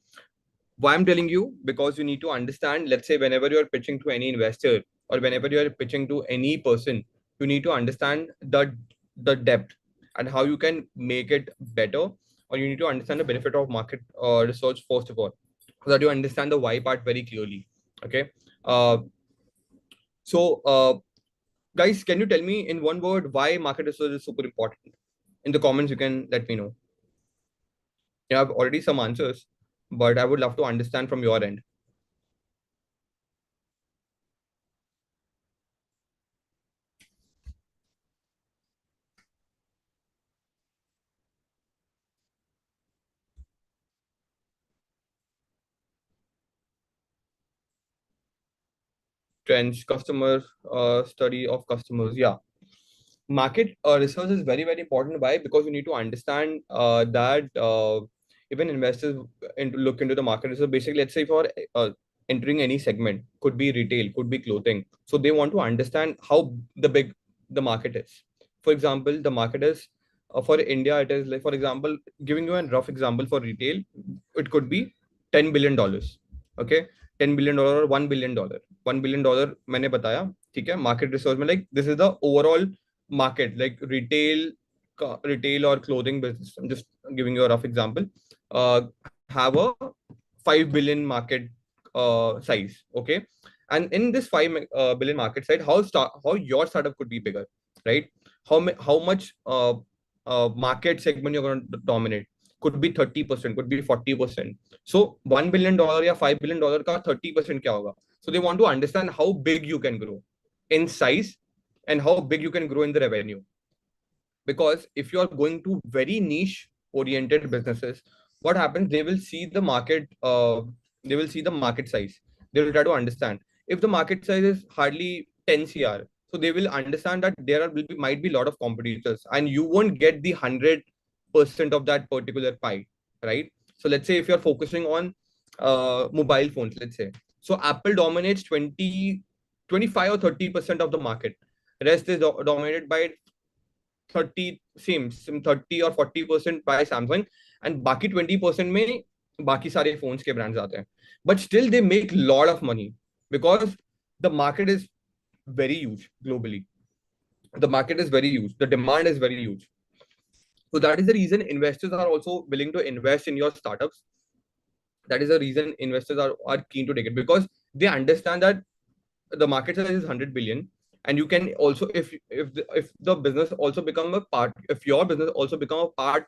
Speaker 1: Why I'm telling you, because you need to understand. Let's say whenever you are pitching to any investor or whenever you are pitching to any person, you need to understand the depth and how you can make it better, or you need to understand the benefit of market research first of all, so that you understand the why part very clearly. Okay, uh, so guys, can you tell me in one word why market research is super important? In the comments, you can let me know. You have already some answers, but I would love to understand from your end. Trends, customer study of customers. Yeah, market research is very very important. Why? Because you need to understand that even investors look into the market research. Basically, let's say for entering any segment, could be retail, could be clothing, so they want to understand how the big the market is. For example, the market is for India, it is like, for example, giving you a rough example, for retail it could be $10 billion. Okay, $10 billion or $1 billion. $1 billion मैंने बताया, ठीक है, market research में, like this is the overall market, like retail or clothing business. I'm just giving you a rough example. Have a 5 billion market size. Okay, and in this 5 billion market size, how your startup could be bigger, right? How much market segment you're going to dominate? Could be 30%, could be 40%. So $1 billion या $5 billion का 30% क्या होगा? So they want to understand how big you can grow in size and how big you can grow in the revenue. Because if you are going to very niche oriented businesses, what happens, they will see the market size. They will try to understand if the market size is hardly 10 cr, so they will understand that might be a lot of competitors and you won't get the 100% of that particular pie, right? So let's say if you're focusing on mobile phones, let's say, so Apple dominates 20, 25 or 30% of the market, Rest is dominated by 30 or 40% by Samsung, and बाकी 20% में बाकी सारे phones के brands आते हैं. But still they make lot of money because the market is very huge globally. The market is very huge. The demand is very huge. So that is the reason investors are also willing to invest in your startups. That is the reason investors are keen to take it, because they understand that the market size is 100 billion, and you can also, if the business also become a part, if your business also become a part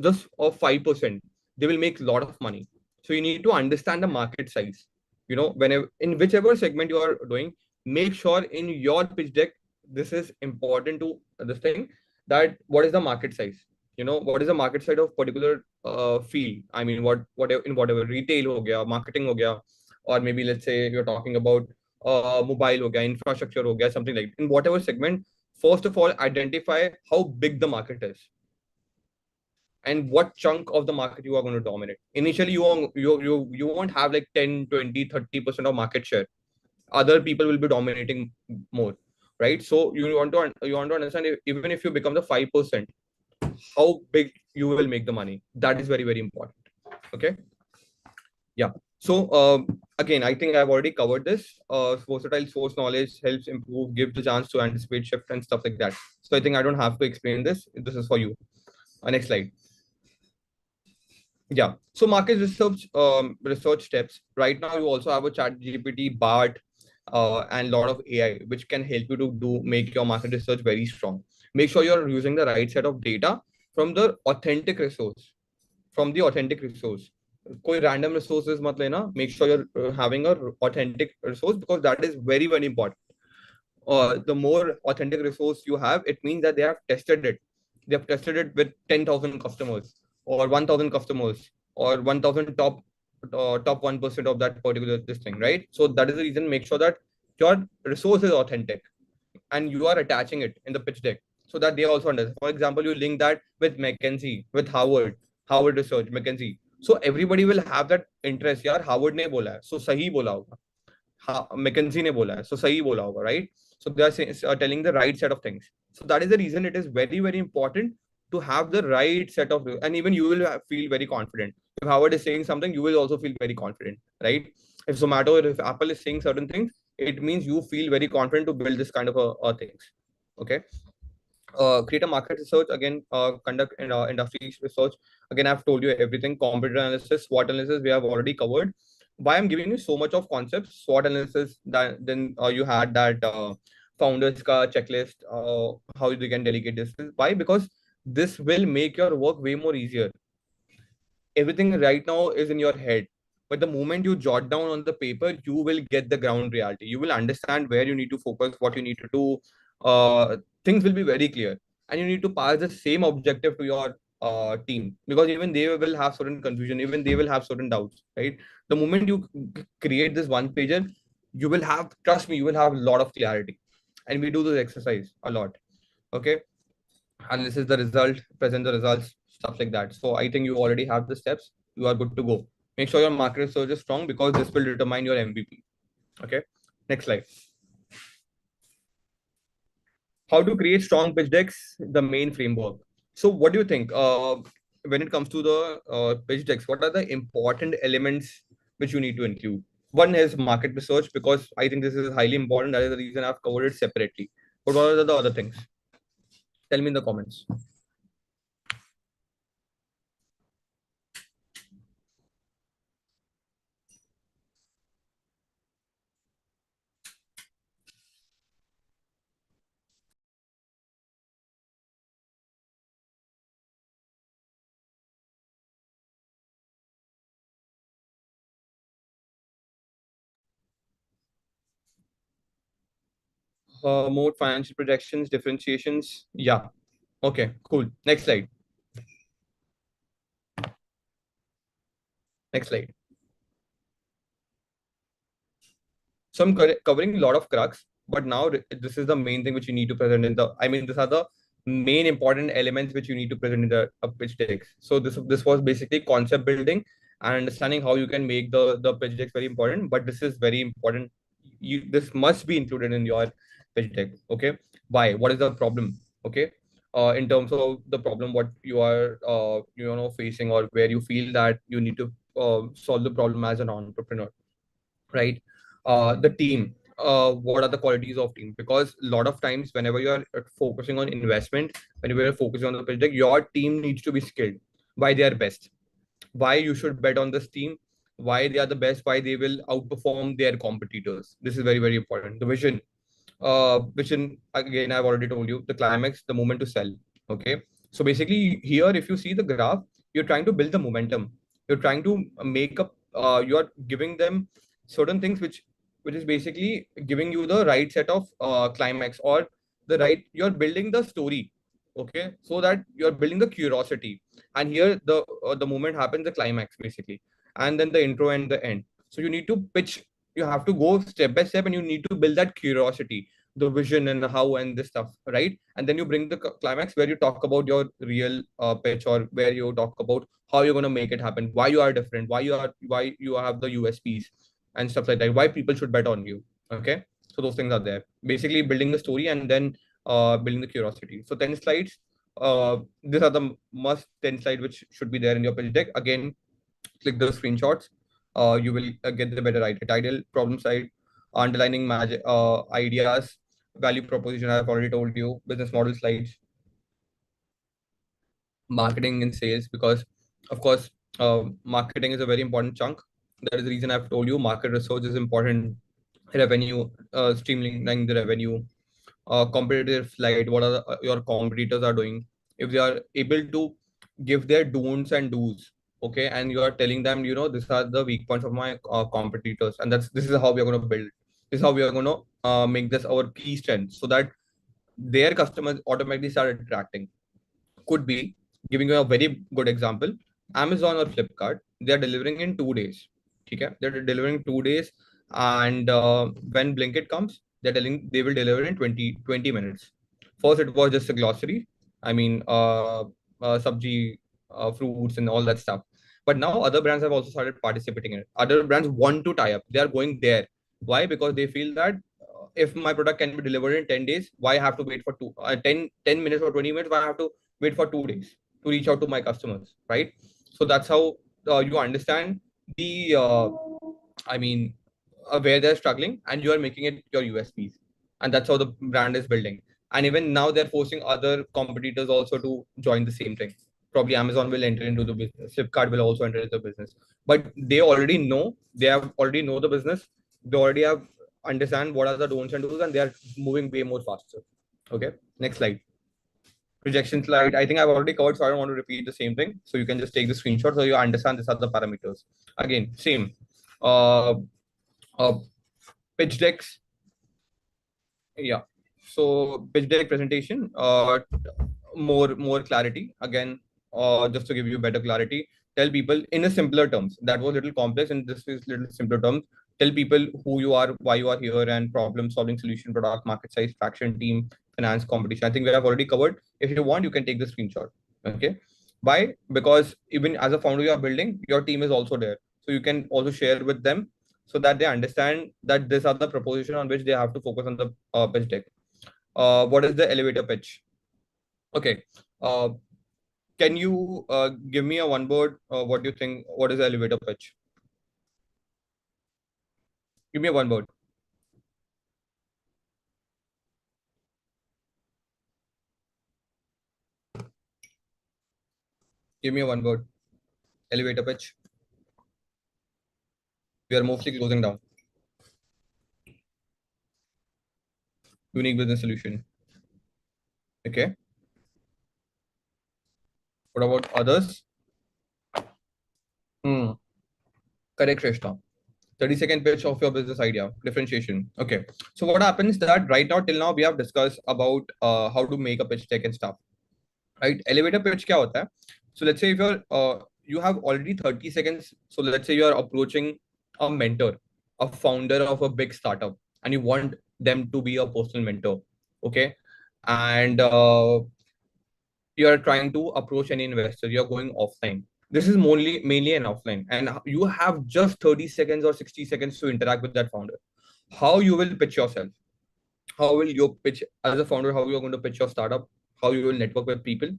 Speaker 1: just of 5%, they will make a lot of money. So you need to understand the market size. Whenever in whichever segment you are doing, make sure in your pitch deck, this is important to this thing, that what is the market size. What is the market size of particular field. I mean, whatever, in whatever retail ho gaya, marketing ho gaya, or maybe let's say you're talking about mobile ho gaya, infrastructure ho gaya, something like that. In whatever segment, first of all identify how big the market is and what chunk of the market you are going to dominate. Initially, you won't have like 10, 20, 30% of market share. Other people will be dominating more, right? So you want to understand, even if you become the 5%, how big you will make the money. That is very, very important. Okay. Yeah. So again, I think I've already covered this. Versatile source knowledge helps improve, gives the chance to anticipate shift and stuff like that. So I think I don't have to explain this. This is for you. Next slide. Yeah. So market research steps. Right now, you also have a chat GPT, BART, and a lot of AI, which can help you to make your market research very strong. Make sure you're using the right set of data from the authentic resource. From the authentic resource. कोई random resources मत लेना. Make sure you're having a authentic resource, because that is very, very important. The more authentic resource you have, it means that they have tested it. They have tested it with 10,000 customers or 1,000 customers or 1,000 top 1% of that particular this thing, right? So that is the reason. Make sure that your resource is authentic and you are attaching it in the pitch deck so that they also understand. For example, you link that with McKinsey, with Harvard Research, McKinsey. So everybody will have that interest. यार Harvard ने बोला है, so सही बोला होगा. हाँ, McKinsey ने बोला है, so सही बोला होगा, right? So they are telling the right set of things. So that is the reason it is very, very important to have the right set of, and even you will feel very confident. If Howard is saying something, you will also feel very confident, right? If Zomato or if Apple is saying certain things, it means you feel very confident to build this kind of things. Okay. Create a market research, again, conduct industry research. Again, I've told you everything. Competitor analysis, SWOT analysis, we have already covered. Why I'm giving you so much of concepts. SWOT analysis, that then you had that founders ka checklist, how you can delegate this. Why? Because this will make your work way more easier. Everything right now is in your head, but the moment you jot down on the paper, you will get the ground reality. You will understand where you need to focus, what you need to do. Things will be very clear, and you need to pass the same objective to your team, because even they will have certain confusion, even they will have certain doubts, right? The moment you create this one pager, you will have, trust me, you will have a lot of clarity. And we do this exercise a lot. Okay. And this is the result, present the results, stuff like that. So I think you already have the steps. You are good to go. Make sure your market research is strong, because this will determine your MVP. Okay. Next slide. How to create strong pitch decks, the main framework. So what do you think when it comes to the pitch decks? What are the important elements which you need to include? One is market research, because I think this is highly important. That is the reason I've covered it separately. But what are the other things? Tell me in the comments. Mode, financial projections, differentiations. Yeah. Okay, cool. Next slide. Next slide. So I'm covering a lot of crux, but now this is the main thing which you need to present in the. I mean, these are the main important elements which you need to present in the pitch decks. So this was basically concept building and understanding how you can make the pitch decks very important. But this is very important. This must be included in your pitch deck. Okay, why? What is the problem? Okay, in terms of the problem, what you are facing, or where you feel that you need to solve the problem as an entrepreneur, right? The team. What are the qualities of team? Because a lot of times, whenever you are focusing on investment, whenever you're focusing on the project, your team needs to be skilled. Why they are best? Why you should bet on this team? Why they are the best? Why they will outperform their competitors? This is very, very important. The vision, which in again I've already told you, the climax, the moment to sell. Okay, so basically here, if you see the graph, you're trying to build the momentum. You're trying to make up. You're giving them certain things which is basically giving you the right set of climax, or the right. You're building the story. Okay, so that you're building the curiosity, and here the moment happens, the climax basically, and then the intro and the end. So you need to pitch, you have to go step by step, and you need to build that curiosity, the vision and how and this stuff, right? And then you bring the climax where you talk about your real pitch, or where you talk about how you're going to make it happen, why you are different, why you have the USPs and stuff like that, why people should bet on you. Okay, so those things are there, basically building the story, and then building the curiosity. So 10 slides, these are the must 10 slide which should be there in your pitch deck. Again, click the screenshots. You will get the better idea. Title, problem side, underlining magic, ideas, value proposition. I've already told you. Business model slides, marketing and sales, because of course, marketing is a very important chunk. That is the reason I've told you market research is important. Revenue, streamlining the revenue, competitive slide, what are your competitors are doing, if they are able to give their don'ts and do's. Okay, and you are telling them, these are the weak points of my competitors, and this is how we are going to build, this is how we are going to make this our key strength, so that their customers automatically start attracting. Could be, giving you a very good example, Amazon or Flipkart, they are delivering in 2 days. Okay, they're delivering 2 days, and when Blinkit comes, they're telling they will deliver in 20 minutes. First, it was just a glossary. I mean, sabji, fruits, and all that stuff. But now other brands have also started participating in it. Other brands want to tie up. They are going there. Why? Because they feel that if my product can be delivered in 10 days, why I have to wait for 10 minutes or 20 minutes? Why I have to wait for 2 days to reach out to my customers, right? So that's how you understand the, I mean, where they're struggling, and you are making it your USPs, and that's how the brand is building. And even now they're forcing other competitors also to join the same thing. Probably Amazon will enter into the business, Flipkart will also enter into the business, but they have already know the business, they already have understand what are the don'ts and do's, and they are moving way more faster. Okay, next slide. Projection slide. I think I've already covered, so I don't want to repeat the same thing. So you can just take the screenshot so you understand these are the parameters. Again, same. Uh, uh, Pitch decks. Yeah. So pitch deck presentation. More clarity. Again, just to give you better clarity, tell people in a simpler terms. That was a little complex, and this is little simpler terms. Tell people who you are, why you are here, and problem solving, solution, product, market size, traction, team, finance, competition. I think we have already covered. If you want, you can take the screenshot. Okay. Why? Because even as a founder you are building, your team is also there. So you can also share with them, so that they understand that these are the proposition on which they have to focus on the pitch deck. What is the elevator pitch? Okay. Uh, can you give me a one word? What do you think? What is the elevator pitch? Give me a one word. Give me a one word. Elevator pitch. We are mostly closing down. Unique business solution. Okay. What about others? Hmm. Correct, Krishna. 30-second pitch of your business idea. Differentiation. Okay. So what happens that right now till now we have discussed about how to make a pitch deck and stuff. Right? Elevator pitch क्या होता है? So let's say if you have already 30 seconds. So let's say you are approaching a mentor, a founder of a big startup, and you want them to be a personal mentor. Okay. And you are trying to approach any investor, you're going offline. This is mainly an offline, and you have just 30 seconds or 60 seconds to interact with that founder. How you will pitch yourself? how will you pitch as a founder, how you're going to pitch your startup, how you will network with people,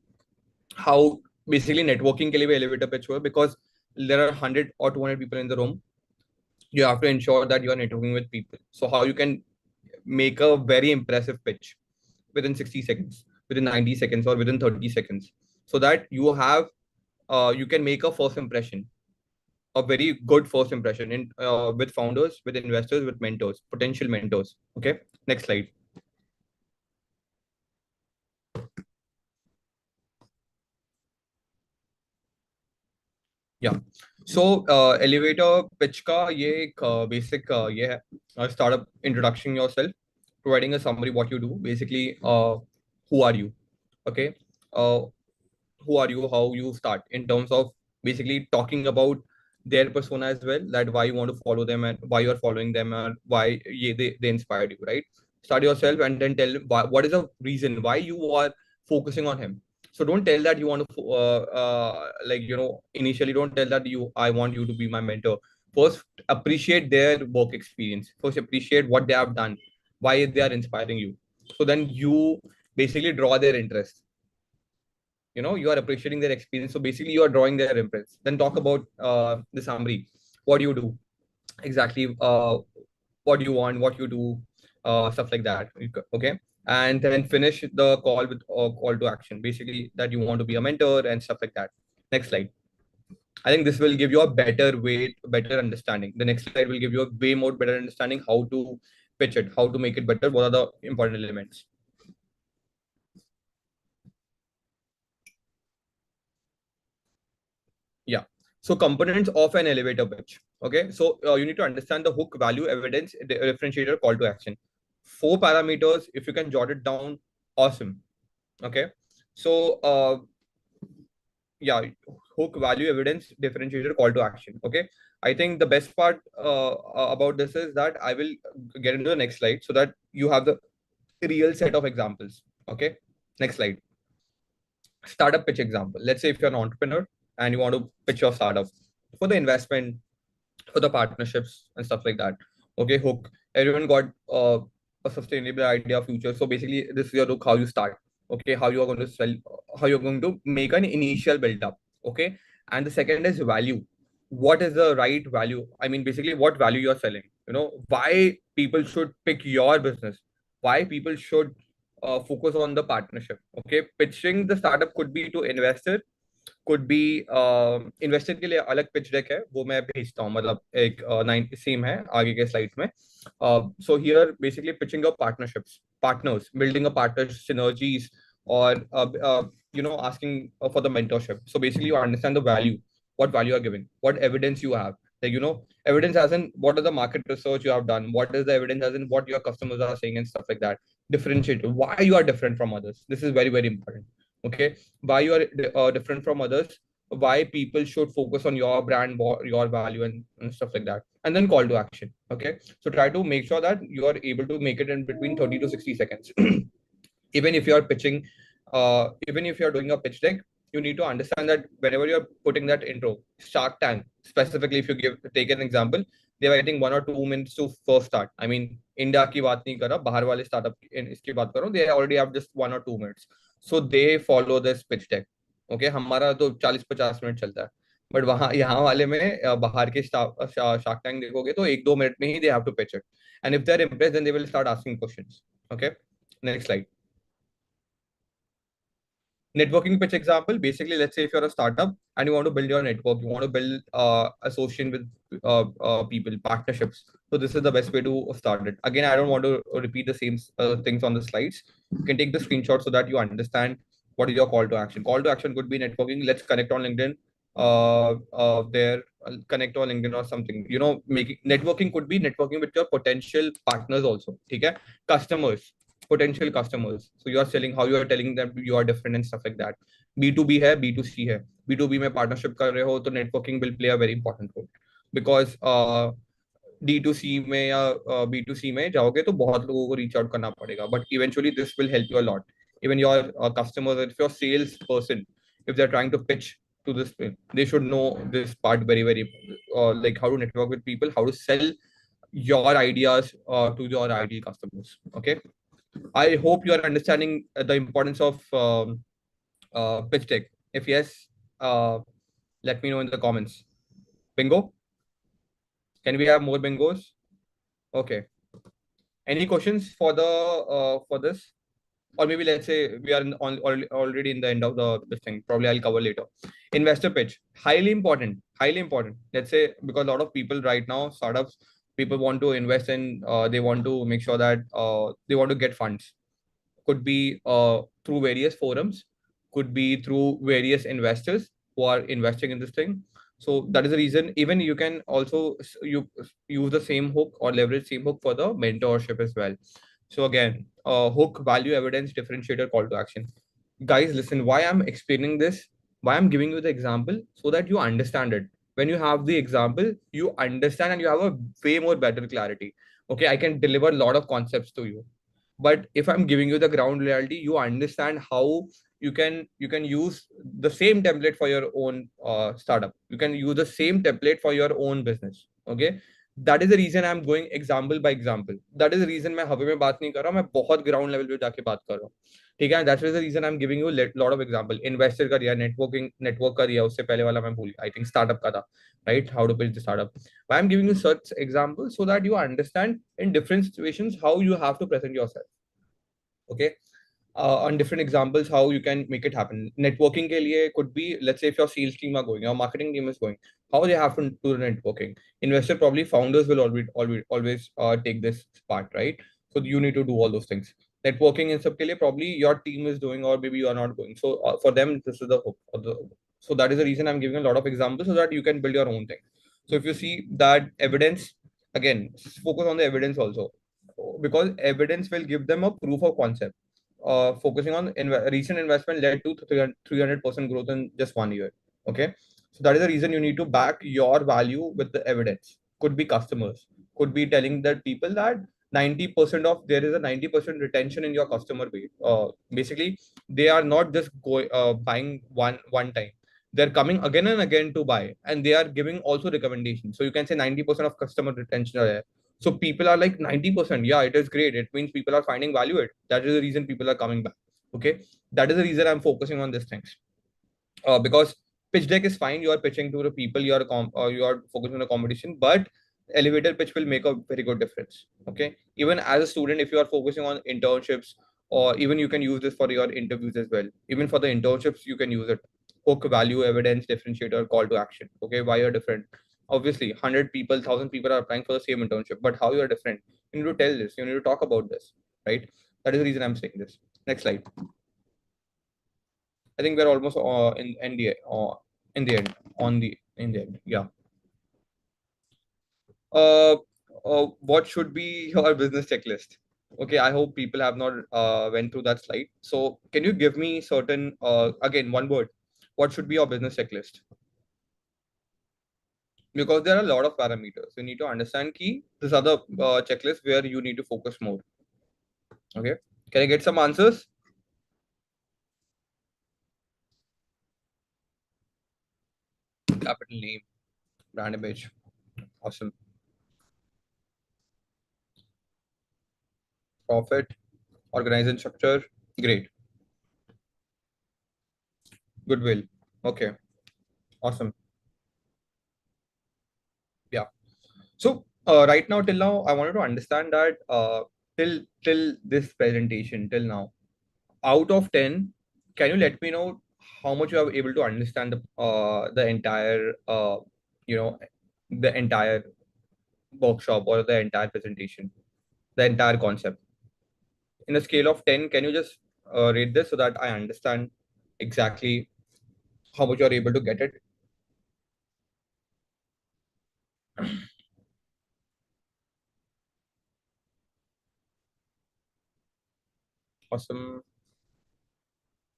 Speaker 1: how basically networking के लिए भी elevator pitch हुआ, because there are 100 or 200 people in the room. You have to ensure that you are networking with people. So how you can make a very impressive pitch within 60 seconds, within 90 seconds, or within 30 seconds, so that you have you can make a first impression, a very good first impression in with founders, with investors, with mentors, potential mentors. Okay, next slide. Yeah. So elevator pitch का ये एक basic ये है startup introduction yourself, providing a summary what you do basically, who are you, okay, uh, who are you, how you start in terms of basically talking about their persona as well, that why you want to follow them and why you are following them and why they inspired you, right? Start yourself and then tell why, what is the reason why you are focusing on him. So don't tell that you want to like, you know, initially don't tell that you I want you to be my mentor. First appreciate their work experience, first appreciate what they have done, why they are inspiring you. So then you basically draw their interest, you know, you are appreciating their experience, so basically you are drawing their interest. Then talk about the summary, what do you do exactly, what do you want, what you do, stuff like that. Okay, and then finish the call with a call to action, basically that you want to be a mentor and stuff like that. Next slide. I think this will give you a better way, better understanding. The next slide will give you a way more better understanding how to pitch it, how to make it better, what are the important elements. Yeah. So components of an elevator pitch. Okay. So you need to understand the hook, value, evidence, differentiator, call to action. 4 parameters. If you can jot it down, awesome. Okay. So yeah, hook, value, evidence, differentiator, call to action. Okay. I think the best part about this is that I will get into the next slide so that you have the real set of examples. Okay. Next slide. Startup pitch example. Let's say if you're an entrepreneur and you want to pitch your startup for the investment, for the partnerships and stuff like that. Okay, hook. Everyone got a sustainable idea future. So basically, this is your hook, how you start. Okay, how you are going to sell, how you're going to make an initial build up. Okay, and the second is value. What is the right value? I mean, basically, what value you're selling. You know, why people should pick your business. Why people should focus on the partnership. Okay, pitching the startup could be to investor, could be investor के लिए अलग pitch deck है, वो मैं भेजता हूँ, मतलब एक 9 सेम है आगे के स्लाइड्स में. So here basically pitching your partnerships, partners, building a partner synergies, or you know, asking for the mentorship. So basically you understand the value, what value you are giving, what evidence you have, like, you know, evidence as in what are the market research you have done, what is the evidence as in what your customers are saying and stuff like that. Differentiate why you are different from others. This is very very important. Okay, why you are different from others, why people should focus on your brand, your value, and stuff like that. And then call to action. Okay, so try to make sure that you are able to make it in between 30 to 60 seconds. Even if you are pitching, even if you are doing a pitch deck, you need to understand that whenever you're putting that intro, Shark Tank specifically, if you take an example, they are getting 1 or 2 minutes to first start. I mean, India की बात नहीं कर रहा, बाहर वाले startup इसकी बात कर रहा हूँ, they already have just 1 or 2 minutes, so they follow this pitch deck. Okay, हमारा तो 40-50 मिनट चलता है, बट वहाँ यहाँ वाले में बाहर के शार्क टैंक देखोगे तो 1-2 मिनट में ही they have to pitch it, and if they're impressed then they will start asking questions. Okay, next slide. Networking pitch example, basically, let's say if you're a startup and you want to build your network, you want to build association with people, partnerships. So this is the best way to start it. Again, I don't want to repeat the same things on the slides. You can take the screenshot so that you understand what is your call to action. Call to action could be networking. Let's connect on LinkedIn. There, connect on LinkedIn or something. You know, making networking could be networking with your potential partners also. Okay, customers, potential customers. So you are selling, how you are telling them you are different and stuff like that. B2B है, B2C है. B2B में partnership कर रहे हो तो networking will play a very important role, because D2C में या B2C में जाओगे तो बहुत लोगों को reach out करना पड़ेगा, but eventually this will help you a lot. Even your customers, if your sales person, if they're trying to pitch to this, they should know this part very very, like how to network with people, how to sell your ideas to your ideal customers. Okay, I hope you are understanding the importance of pitch deck. If yes, uh, let me know in the comments. Bingo? Can we have more bingos? Okay. Any questions for the for this? Or maybe let's say we are already in the end of the this thing. Probably I'll cover later. Investor pitch, highly important, highly important. Let's say because a lot of people right now, startups, people want to invest in, they want to make sure that they want to get funds. Could be through various forums, could be through various investors who are investing in this thing. So that is the reason. Even you can also you use the same hook or leverage same hook for the mentorship as well. So again, hook, value, evidence, differentiator, call to action. Guys, listen. Why I'm explaining this? Why I'm giving you the example so that you understand it. When you have the example, you understand and you have a way more better clarity. Okay, I can deliver a lot of concepts to you, but if I'm giving you the ground reality, you understand how you can use the same template for your own startup. You can use the same template for your own business. Okay, that is the reason I'm going example by example. That is the reason मैं हवा में बात नहीं कर रहा हूँ, मैं बहुत ग्राउंड लेवल पे जाके बात कर रहा हूँ. ठीक है, that's the reason I am giving you lot of example. Investor का दिया, नेटवर्क का दिया, उससे पहले वाला मैं भूल, आई थिंक स्टार्टअप का था, right? How to build the startup. Why I'm giving you such examples so that you understand in different situations how you have to present yourself. Okay, on different examples how you can make it happen. Networking ke liye could be, let's say if your sales team are going, your marketing team is going, how they have to do the networking. Investor, probably founders will always take this part, right? So you need to do all those things. Networking in sab ke liye probably your team is doing, or maybe you are not going. So for them this is the hook so that is the reason I'm giving a lot of examples so that you can build your own thing. So if you see that evidence, again, focus on the evidence also, because evidence will give them a proof of concept. Focusing on recent investment led to 300% growth in just 1 year. Okay, so that is the reason you need to back your value with the evidence. Could be customers, could be telling that people that 90% of there is a 90% retention in your customer base. Basically, they are not just buying one time. They're coming again and again to buy, and they are giving also recommendations. So you can say 90% of customer retention are there. So people are like 90%. Yeah, it is great. It means people are finding value it. That is the reason people are coming back. Okay. That is the reason I'm focusing on these things. Because pitch deck is fine. You are pitching to the people, you are focusing on the competition, but elevator pitch will make a very good difference. Okay. Even as a student, if you are focusing on internships, or even you can use this for your interviews as well. Even for the internships, you can use it. Hook, value, evidence, differentiator, call to action. Okay. Why you're different? Obviously 100 people, 1,000 people are applying for the same internship, but how you are different, you need to tell this, you need to talk about this, right? That is the reason I'm saying this. Next slide. I think we're almost in the end, in the end. Yeah. uh, what should be your business checklist? Okay, I hope people have not went through that slide. So can you give me certain, again, one word, what should be your business checklist? Because there are a lot of parameters. You need to understand key. These are the checklists where you need to focus more. Okay. Can I get some answers? Capital name, brand image. Awesome. Profit, organization structure. Great. Goodwill. Okay. Awesome. Yeah. So right now, till now, I wanted to understand that till this presentation, till now, out of 10, can you let me know how much you are able to understand the entire you know the entire workshop or the entire presentation, the entire concept? In a scale of 10, can you just rate this so that I understand exactly how much you are able to get it? Awesome.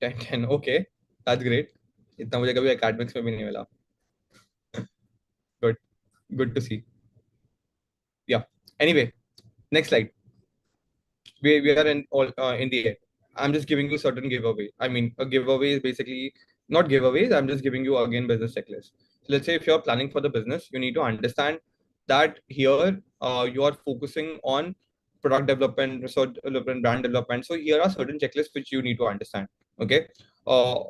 Speaker 1: 10, 10. Okay, that's great. इतना मुझे कभी academics में भी नहीं मिला. Good. Good to see. Yeah. Anyway, next slide. We are in the end. I'm just giving you certain giveaway. I mean, a giveaway is basically not giveaways. I'm just giving you again business checklist. So let's say if you're planning for the business, you need to understand that here you are focusing on product development, research development, brand development. So here are certain checklists which you need to understand. Okay. Uh,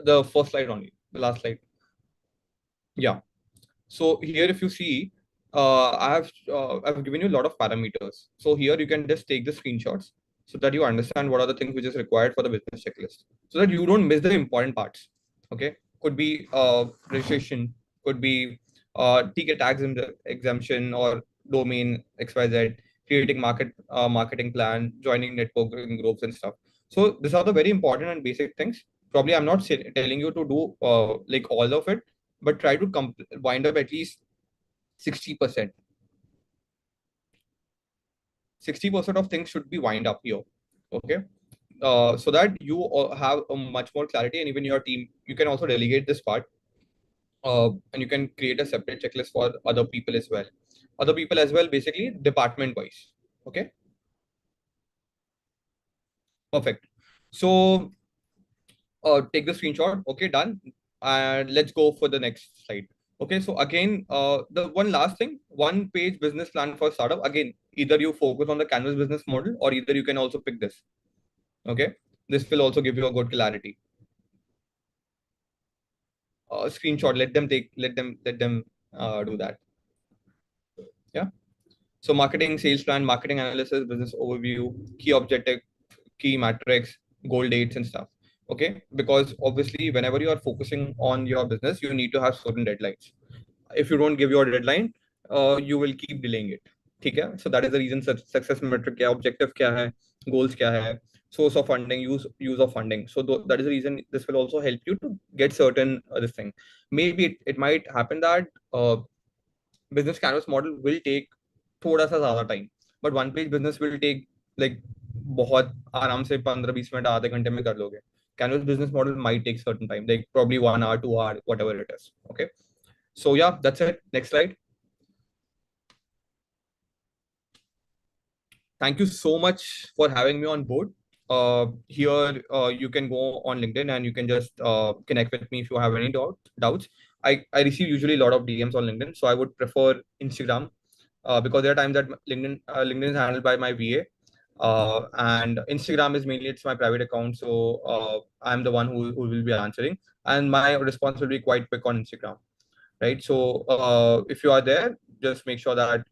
Speaker 1: the first slide only, the last slide. Yeah. So here, if you see, I've given you a lot of parameters. So here you can just take the screenshots so that you understand what are the things which is required for the business checklist, so that you don't miss the important parts. Okay, could be registration, could be ticket tax exemption or domain XYZ, creating marketing plan, joining networking groups and stuff. So these are the very important and basic things. Probably I'm not telling you to do like all of it, but try to wind up at least 60%. 60% of things should be wind up here. Okay. So that you have a much more clarity, and even your team, you can also delegate this part, and you can create a separate checklist for other people as well. Other people as well, basically department wise. Okay. Perfect. So take the screenshot. Okay, done. And let's go for the next slide. Okay, so again, the one last thing, one page business plan for startup. Again, either you focus on the canvas business model, or either you can also pick this. Okay, this will also give you a good clarity. Screenshot. Let them do that. Yeah. So marketing, sales plan, marketing analysis, business overview, key objective, key metrics, goal dates and stuff. Okay, because obviously whenever you are focusing on your business, you need to have certain deadlines. If you don't give your deadline, you will keep delaying it. ठीक है? So that is the reason success metric क्या है, objective क्या है, goals क्या है, source of funding, use of funding. So that is the reason this will also help you to get certain this thing. Maybe it might happen that business canvas model will take थोड़ा सा ज्यादा time, but one page business will take like बहुत आराम से 15-20 minute आधे घंटे में कर लोगे. Canvas business model might take certain time, like probably 1 hour, 2 hour, whatever it is. Okay. So yeah, that's it. Next slide. Thank you so much for having me on board. Here, you can go on LinkedIn and you can just connect with me if you have any doubts. I receive usually a lot of DMs on LinkedIn, so I would prefer Instagram, because there are times that LinkedIn is handled by my VA, and Instagram is mainly it's my private account, so I'm the one who will be answering, and my response will be quite quick on Instagram, right? So if you are there, just make sure that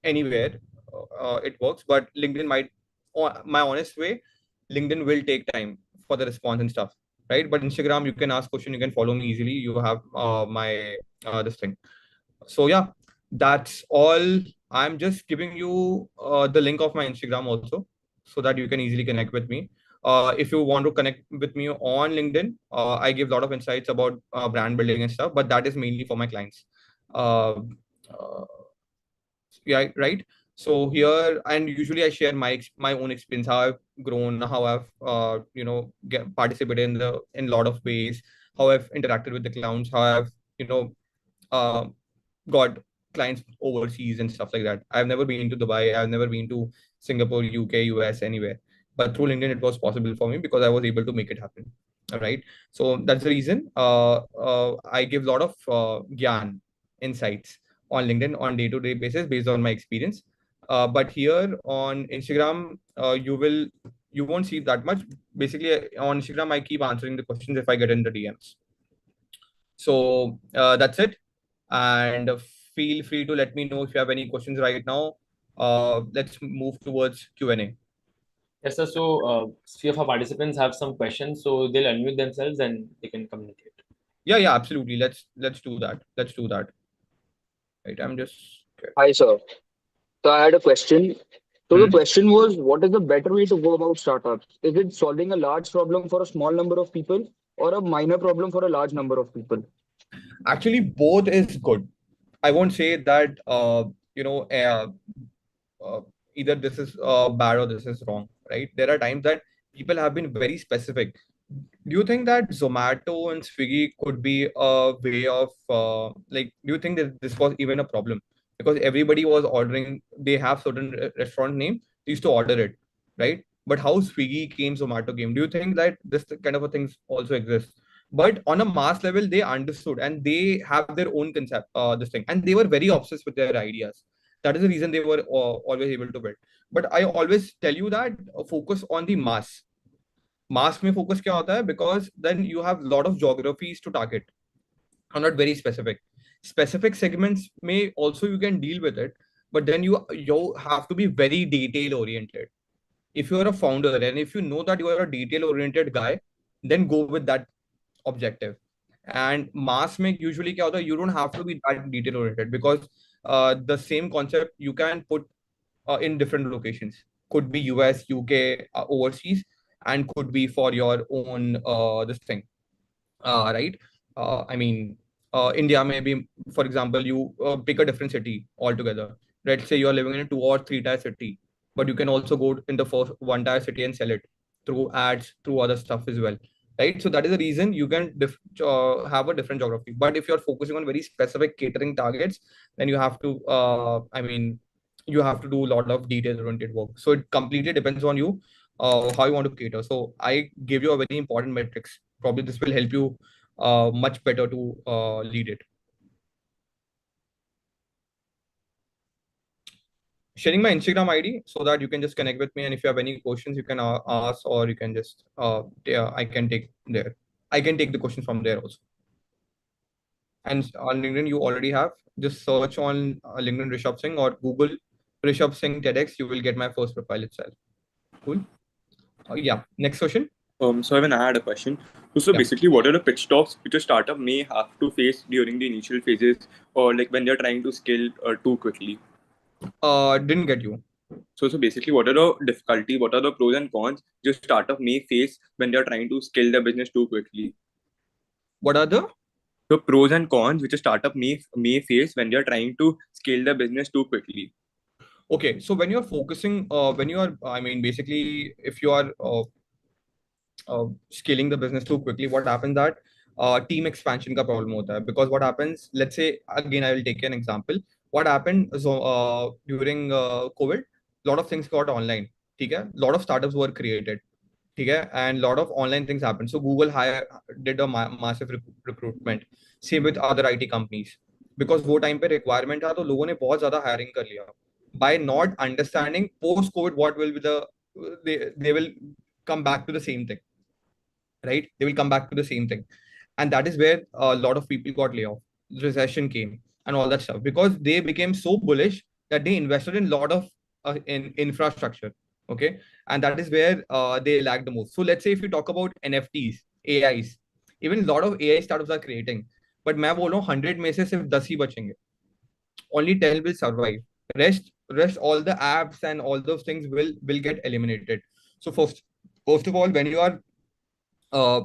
Speaker 1: anywhere it works, but LinkedIn might, my honest way, LinkedIn will take time for the response and stuff, right? But Instagram, you can ask question, you can follow me easily, you have my this thing. So yeah, that's all. I'm just giving you the link of my Instagram also, so that you can easily connect with me. If you want to connect with me on LinkedIn, I give a lot of insights about brand building and stuff, but that is mainly for my clients. uh, uh, yeah, right. So here, and usually I share my own experience, how I've grown, how I've participated in a lot of ways, how I've interacted with the clients, how I've you know uh, got clients overseas and stuff like that. I've never been to Dubai, I've never been to Singapore, UK, US, anywhere, but through LinkedIn it was possible for me because I was able to make it happen. All right. So that's the reason I give a lot of gyan insights on LinkedIn on day-to-day basis based on my experience. But here on Instagram, you won't see that much. Basically, on Instagram, I keep answering the questions if I get in the DMs. So that's it. And feel free to let me know if you have any questions right now. Let's move towards Q&A.
Speaker 3: Yes, sir. So, few of our participants have some questions, so they'll unmute themselves and they can communicate.
Speaker 1: Yeah, absolutely. Let's do that. Let's do that. Right. I'm just. Okay.
Speaker 4: Hi, sir. So I had a question. So the
Speaker 1: Hmm.
Speaker 4: question was, what is the better way to go about startups? Is it solving a large problem for a small number of people or a minor problem for a large number of people?
Speaker 1: Actually, both is good. I won't say that uh, either this is bad or this is wrong, right? There are times that people have been very specific. Do you think that Zomato and Swiggy could be a way of like? Do you think that this was even a problem? Because everybody was ordering, they have certain restaurant name, they used to order it, right? But how Swiggy came, Zomato came? Do you think that this kind of a things also exists? But on a mass level, they understood and they have their own concept, this thing, and they were very obsessed with their ideas. That is the reason they were always able to build. But I always tell you that focus on the mass में focus क्या होता है, because then you have lot of geographies to target, are not very specific segments may also you can deal with it, but then you have to be very detail oriented. If you are a founder and if you know that you are a detail oriented guy, then go with that objective. And mass make usually kya hota hai, you don't have to be that detail oriented, because the same concept you can put in different locations. Could be US, UK, overseas, and could be for your own this thing, right? I mean, India maybe, for example, you pick a different city altogether. Let's say you are living in a 2 or 3 tier city, but you can also go in the first 1 tier city and sell it through ads, through other stuff as well, right? So that is the reason you can have a different geography. But if you're focusing on very specific catering targets, then you have to, you have to do a lot of detail-oriented work. So it completely depends on you, how you want to cater. So I give you a very important metrics. Probably this will help you much better to lead it. Sharing my Instagram ID so that you can just connect with me, and if you have any questions, you can ask, or you can just yeah, I can take there. I can take the questions from there also. And on LinkedIn, you already have. Just search on LinkedIn Rishabh Singh or Google Rishabh Singh TEDx. You will get my first profile itself. Cool. Yeah. Next question.
Speaker 5: So even I had a question. So
Speaker 1: Yeah.
Speaker 5: basically, what are the pitch stops which a startup may have to face during the initial phases, or like when they're trying to scale too quickly?
Speaker 1: Didn't get you.
Speaker 5: So basically, what are the difficulty, what are the pros and cons your startup may face when they're trying to scale their business too quickly?
Speaker 1: What are the
Speaker 5: pros and cons which a startup may face when they're trying to scale their business too quickly?
Speaker 1: Okay, so when you're focusing, when you are, I mean, basically, if you are scaling the business too quickly, what happens that team expansion का problem होता है. Because what happens, let's say, again, I will take an example. What happened so, during COVID, lot of things got online. ठीक है, lot of startups were created. ठीक है, and lot of online things happened. So Google did a massive recruitment. Same with other IT companies. Because वो time पे requirement था, तो लोगों ने बहुत ज़्यादा hiring कर लिया. By not understanding post COVID what will be the, they will come back to the same thing, right? They will come back to the same thing. And that is where a lot of people got laid off. Recession came and all that stuff, because they became so bullish that they invested in a lot of in infrastructure. Okay. And that is where they lagged the most. So let's say if you talk about NFTs, AIs, even a lot of AI startups are creating. But मैं बोल रहा हूँ 100 में से सिर्फ 10 ही बचेंगे. Only 10 will survive. Rest all the apps and all those things will get eliminated. So first of all, when you are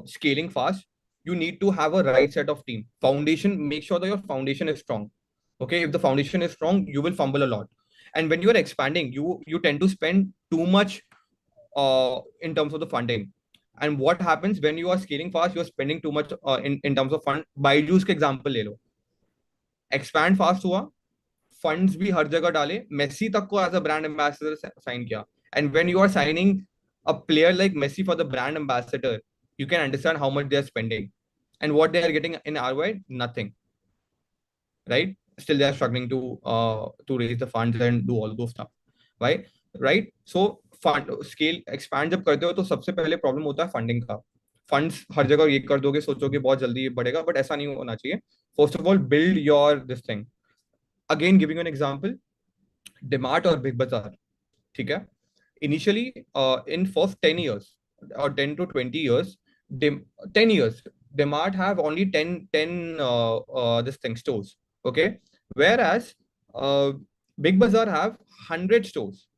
Speaker 1: scaling fast, you need to have a right set of team. Foundation, make sure that your foundation is strong. Okay, if the foundation is strong, you will fumble a lot. And when you are expanding, you tend to spend too much in terms of the funding. And what happens when you are scaling fast, you are spending too much in terms of fund. Byju's के example ले लो. Expand fast हुआ, funds भी हर जगह डाले, Messi तक को as a brand ambassador sign किया. And when you are signing a player like Messi for the brand ambassador, you can understand how much they are spending and what they are getting in ROI. Nothing, right? Still they are struggling to raise the funds and do all those stuff. Right? Right? So fund scale expand जब करते हो तो सबसे पहले problem होता है funding का. Funds हर जगह ये कर दोगे, सोचोगे बहुत जल्दी बढ़ेगा, बट ऐसा नहीं होना चाहिए. First of all build your this thing. Again giving an example, DMart और बिग बाजार. ठीक है, initially in first 10 years or 10 to 20 years, 10 years, Demart have only 10 this thing stores. Okay, whereas Big Bazaar have 100 stores.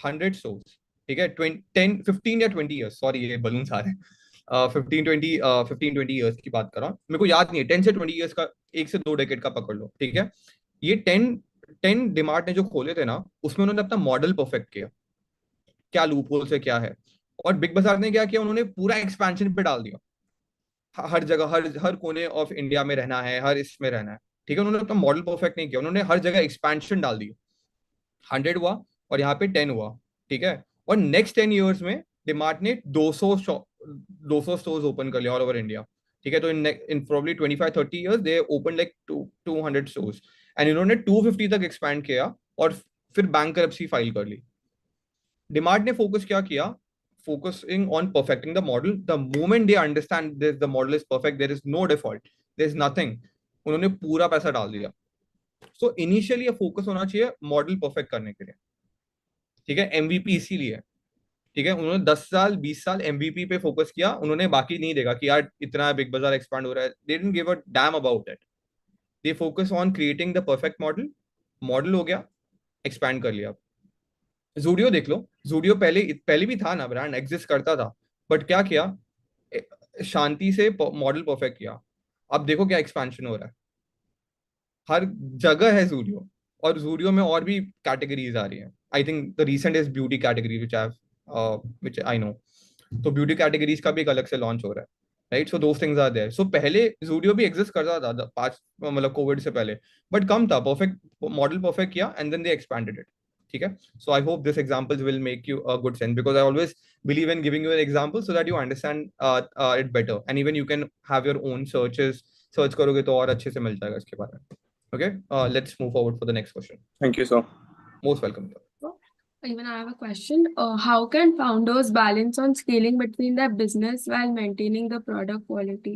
Speaker 1: 100 stores. ठीक है, 20 10 15 या 20 years, sorry ये balloons आ रहे हैं. 15 20 years की बात कर रहा हूँ, मेरे को याद नहीं है. 10 से 20 years का, 1 से 2 decade का पकड़ लो. ठीक है, ये 10 डिमार्ट ने जो खोले थे ना, उसमें उन्होंने अपना मॉडल परफेक्ट किया. क्या लूप होल्स है, क्या है. और बिग बाजार ने क्या किया, उन्होंने पूरा एक्सपेंशन पे डाल दिया. हर जगह, हर कोने ऑफ इंडिया में रहना है, हर इसमें रहना है. ठीक है, उन्होंने अपना मॉडल परफेक्ट नहीं किया, उन्होंने हर जगह एक्सपेंशन डाल दी. 100 हुआ और यहाँ पे 10 हुआ. ठीक है, और नेक्स्ट 10 years में डिमार्ट ने 200 स्टोर्स ओपन कर लिया ऑल ओवर इंडिया. ठीक है, तो इन probably 25 30 years they open like 200 stores. And इन्होंने 250 तक एक्सपैंड किया और फिर बैंकरप्सी फाइल कर ली। डिमार्ट ने फोकस क्या किया, focusing on perfecting the model. The moment they understand this the model is perfect, there is no default, there is nothing, उन्होंने पूरा पैसा डाल दिया। सो इनिशियली ये फोकस होना चाहिए मॉडल परफेक्ट करने के लिए, ठीक है, एमवीपी इसीलिए, ठीक है, उन्होंने 10 साल 20 साल एमवीपी पे फोकस किया, उन्होंने बाकी नहीं देखा कि यार इतना बिग बाजार एक्सपांड हो रहा है, they didn't give a damn about it, they focus on creating the perfect model. Model हो गया, एक्सपैंड कर लिया। जूडियो देख लो, जूडियो पहले पहले भी था ना, ब्रांड एग्जिस्ट करता था, बट क्या किया, शांति से मॉडल परफेक्ट किया। अब देखो क्या एक्सपेंशन हो रहा है, हर जगह है जूडियो, और जूडियो में और भी कैटेगरीज आ रही हैं। I think the recent is beauty category which I know, तो ब्यूटी कैटेगरीज का भी एक अलग से लॉन्च हो रहा है, right. So those things are there. So पहले जूडियो भी एग्जिस्ट करता था 5 मतलब कोविड से पहले, बट कम था, परफेक्ट मॉडल परफेक्ट किया and then they expanded it, ठीक है। So I hope this examples will make you a good sense, because I always believe in giving you an example so that you understand it better, and even you can have your own searches, search करोगे तो और अच्छे से मिल जाएगा इसके बारे में। Okay, let's move forward for the next question.
Speaker 5: Thank you, sir.
Speaker 1: Most welcome.
Speaker 6: Even I have a question. How can founders balance on scaling between their business while maintaining the product quality?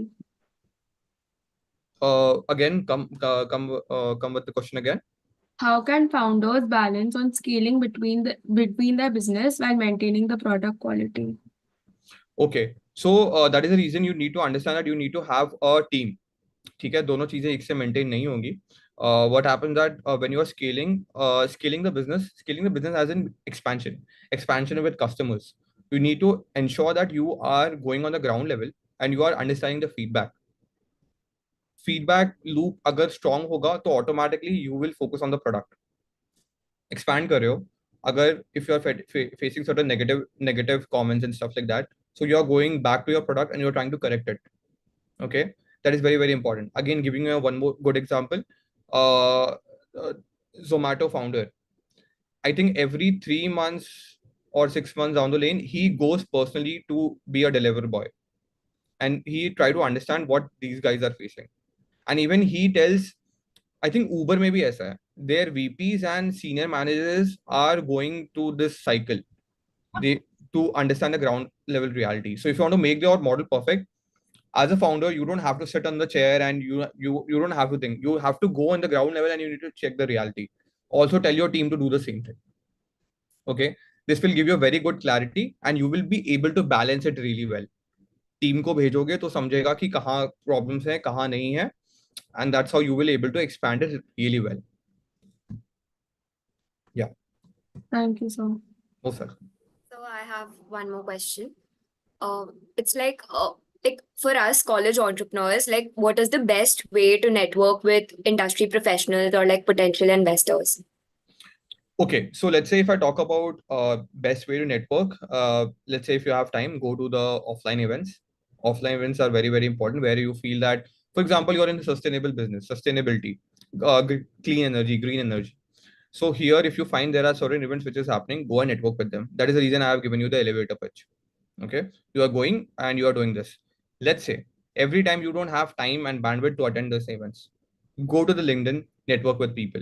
Speaker 1: Again, come with the question again.
Speaker 6: How can founders balance on scaling between their business while maintaining the product quality?
Speaker 1: Okay, so that is the reason you need to understand that you need to have a team. ठीक है, दोनों चीजें एक से maintain नहीं होंगी। What happens that when you are scaling the business as in expansion with customers, you need to ensure that you are going on the ground level and you are understanding the feedback loop अगर strong होगा तो automatically you will focus on the product। expand कर रहे हो, अगर if you are facing certain negative comments and stuff like that, so you are going back to your product and you are trying to correct it, okay, that is very very important। Again, giving you one more good example, uh, uh, Zomato founder, I think every 3 months or 6 months down the lane he goes personally to be a delivery boy and he try to understand what these guys are facing, and even he tells, I think Uber में भी ऐसा है, their VPs and senior managers are going to this cycle, they to understand the ground level reality। So if you want to make your model perfect as a founder, you don't have to sit on the chair and you don't have to think, you have to go on the ground level and you need to check the reality, also tell your team to do the same thing, okay। This will give you a very good clarity and you will be able to balance it really well। Team को भेजोगे तो समझेगा कि कहाँ problems हैं कहाँ नहीं है, and that's how you will able to expand it really well। Yeah,
Speaker 6: Thank you, sir.
Speaker 1: no sir।
Speaker 7: So I have one more question. It's like for us college entrepreneurs, like what is the best way to network with industry professionals or like potential investors?
Speaker 1: Okay, so let's say if I talk about best way to network, let's say if you have time, go to the offline events. Offline events are very, very important where you feel that, for example, you're in the sustainable business, sustainability, clean energy, green energy. So here, if you find there are certain events which is happening, go and network with them. That is the reason I have given you the elevator pitch. Okay, you are going and you are doing this. Let's say every time you don't have time and bandwidth to attend these events, go to the LinkedIn, network with people.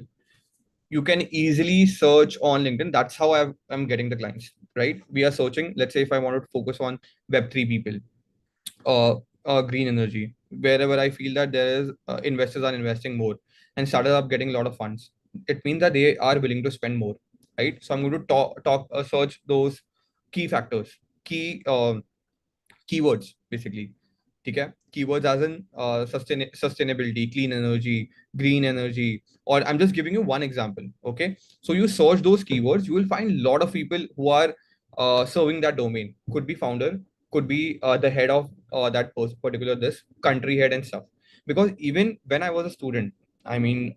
Speaker 1: You can easily search on LinkedIn. That's how I'm getting the clients, right? We are searching. Let's say if I wanted to focus on Web3 people, green energy, wherever I feel that there is investors are investing more and started up getting a lot of funds, it means that they are willing to spend more, right? So I'm going to search those key factors, keywords basically, okay? Keywords as in sustainability, clean energy, green energy, or I'm just giving you one example, okay? So you search those keywords, you will find a lot of people who are serving that domain. Could be founder, could be the head of that particular this country head and stuff. Because even when I was a student, I mean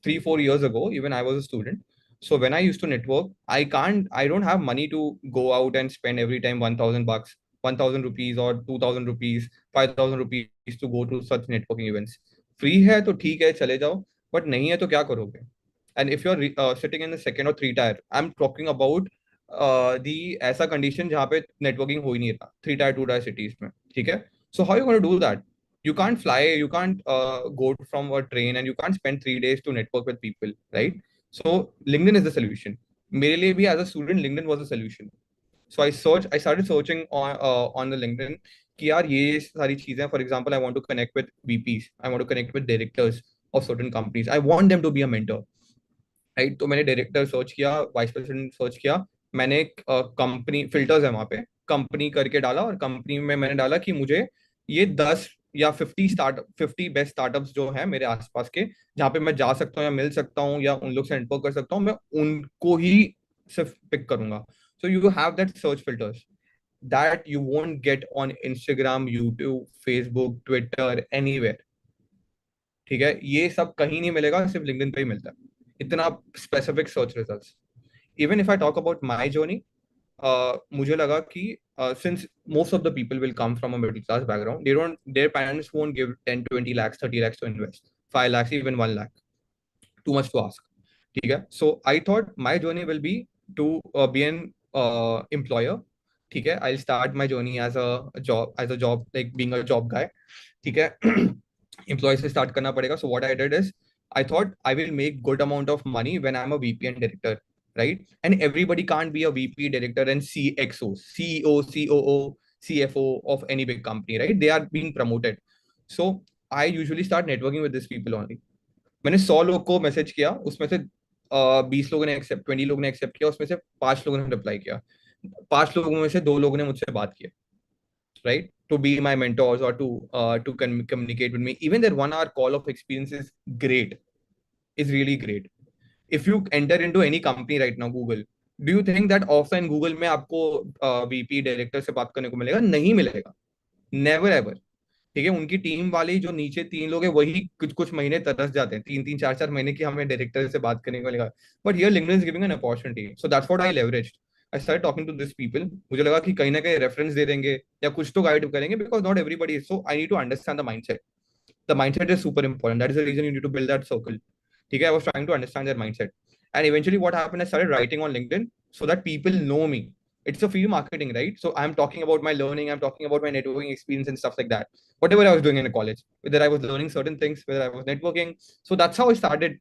Speaker 1: 3-4 years ago, even I was a student. So when I used to network, I don't have money to go out and spend every time 1,000 bucks, 1,000 rupees or 2,000 rupees, 5,000 rupees to go to such networking events। Free है तो ठीक है चले जाओ, but नहीं है तो क्या करोगे? And if you're sitting in the second or three tier, I'm talking about the ऐसा condition जहाँ पे networking हो ही नहीं रहा, 3 tier 2 tier cities में, ठीक है? So how are you going to do that? You can't fly, you can't go from a train and you can't spend 3 days to network with people, right? So LinkedIn is the solution. मेरे लिए भी as a student LinkedIn was a solution. So I started searching on the LinkedIn कि यार ये सारी चीजें, for example, I want to connect with VPs, I want to connect with directors of certain companies, I want them to be a mentor, right. तो मैंने director search किया, vice president search किया, मैंने कंपनी फिल्टर्स है वहां पे, company करके डाला, और कंपनी में मैंने डाला कि मुझे ये 10 या 50 बेस्ट स्टार्टअप्स जो है मेरे आसपास के, जहाँ पे मैं जा सकता हूँ या मिल सकता हूँ या उन लोग से नेटवर्क कर सकता हूँ, मैं उनको ही सिर्फ पिक करूंगा. So you have that search filters that you won't get on Instagram, YouTube, Facebook, Twitter, anywhere. ठीक है, ये सब कहीं नहीं मिलेगा, सिर्फ लिंक्डइन पे ही मिलता है, इतना specific search results. Even if I talk about my journey, मुझे लगा कि since most of the people will come from a middle class background, their parents won't give 10 20 lakhs 30 lakhs to invest, 5 lakhs, even 1 lakh, too much to ask. ठीक है, so I thought my journey will be to be an employer. ठीक है, I'll start my journey as a job, like being a job guy. ठीक है, employ से start करना पड़ेगा. So what I did is, I thought I will make good amount of money when I am a VP and director, right? And everybody can't be a VP, director, and CXO, CEO, COO, CFO of any big company, right? They are being promoted. So I usually start networking with these people only. मैंने 100 लोग को message किया, उसमें से 20 लोगों ने accept, 20 लोगों ने एक्सेप्ट किया, उसमें से 5 लोगों ने रिप्लाई किया, 5 लोगों में से 2 लोगों ने मुझसे बात किया, right? To be my mentors or to communicate with me. Even their 1 hour call of experience is great, is really great. If you enter into any company right now, Google, do you think that offline Google में आपको VP director से बात करने को मिलेगा? नहीं मिलेगा, never ever. ठीक है, उनकी टीम वाले जो नीचे 3 लोग हैं वही कुछ कुछ महीने तरस जाते हैं, 3 3 4 4 महीने की हमें डायरेक्टर से बात करने को मिलेगा. But here LinkedIn is giving an opportunity, so that's what I leveraged. I started talking to this people. मुझे लगा कि कहीं ना कहीं रेफरेंस दे देंगे या कुछ तो गाइड करेंगे, because not everybody is, so I need to understand the mindset. The mindset is super important. That is the reason you need to build that circle. Okay, I was trying to understand their mindset. And eventually what happened, I started writing on LinkedIn so that people know me. It's a field marketing, right? So I'm talking about my learning, I'm talking about my networking experience and stuff like that. Whatever I was doing in college, whether I was learning certain things, whether I was networking. So that's how I started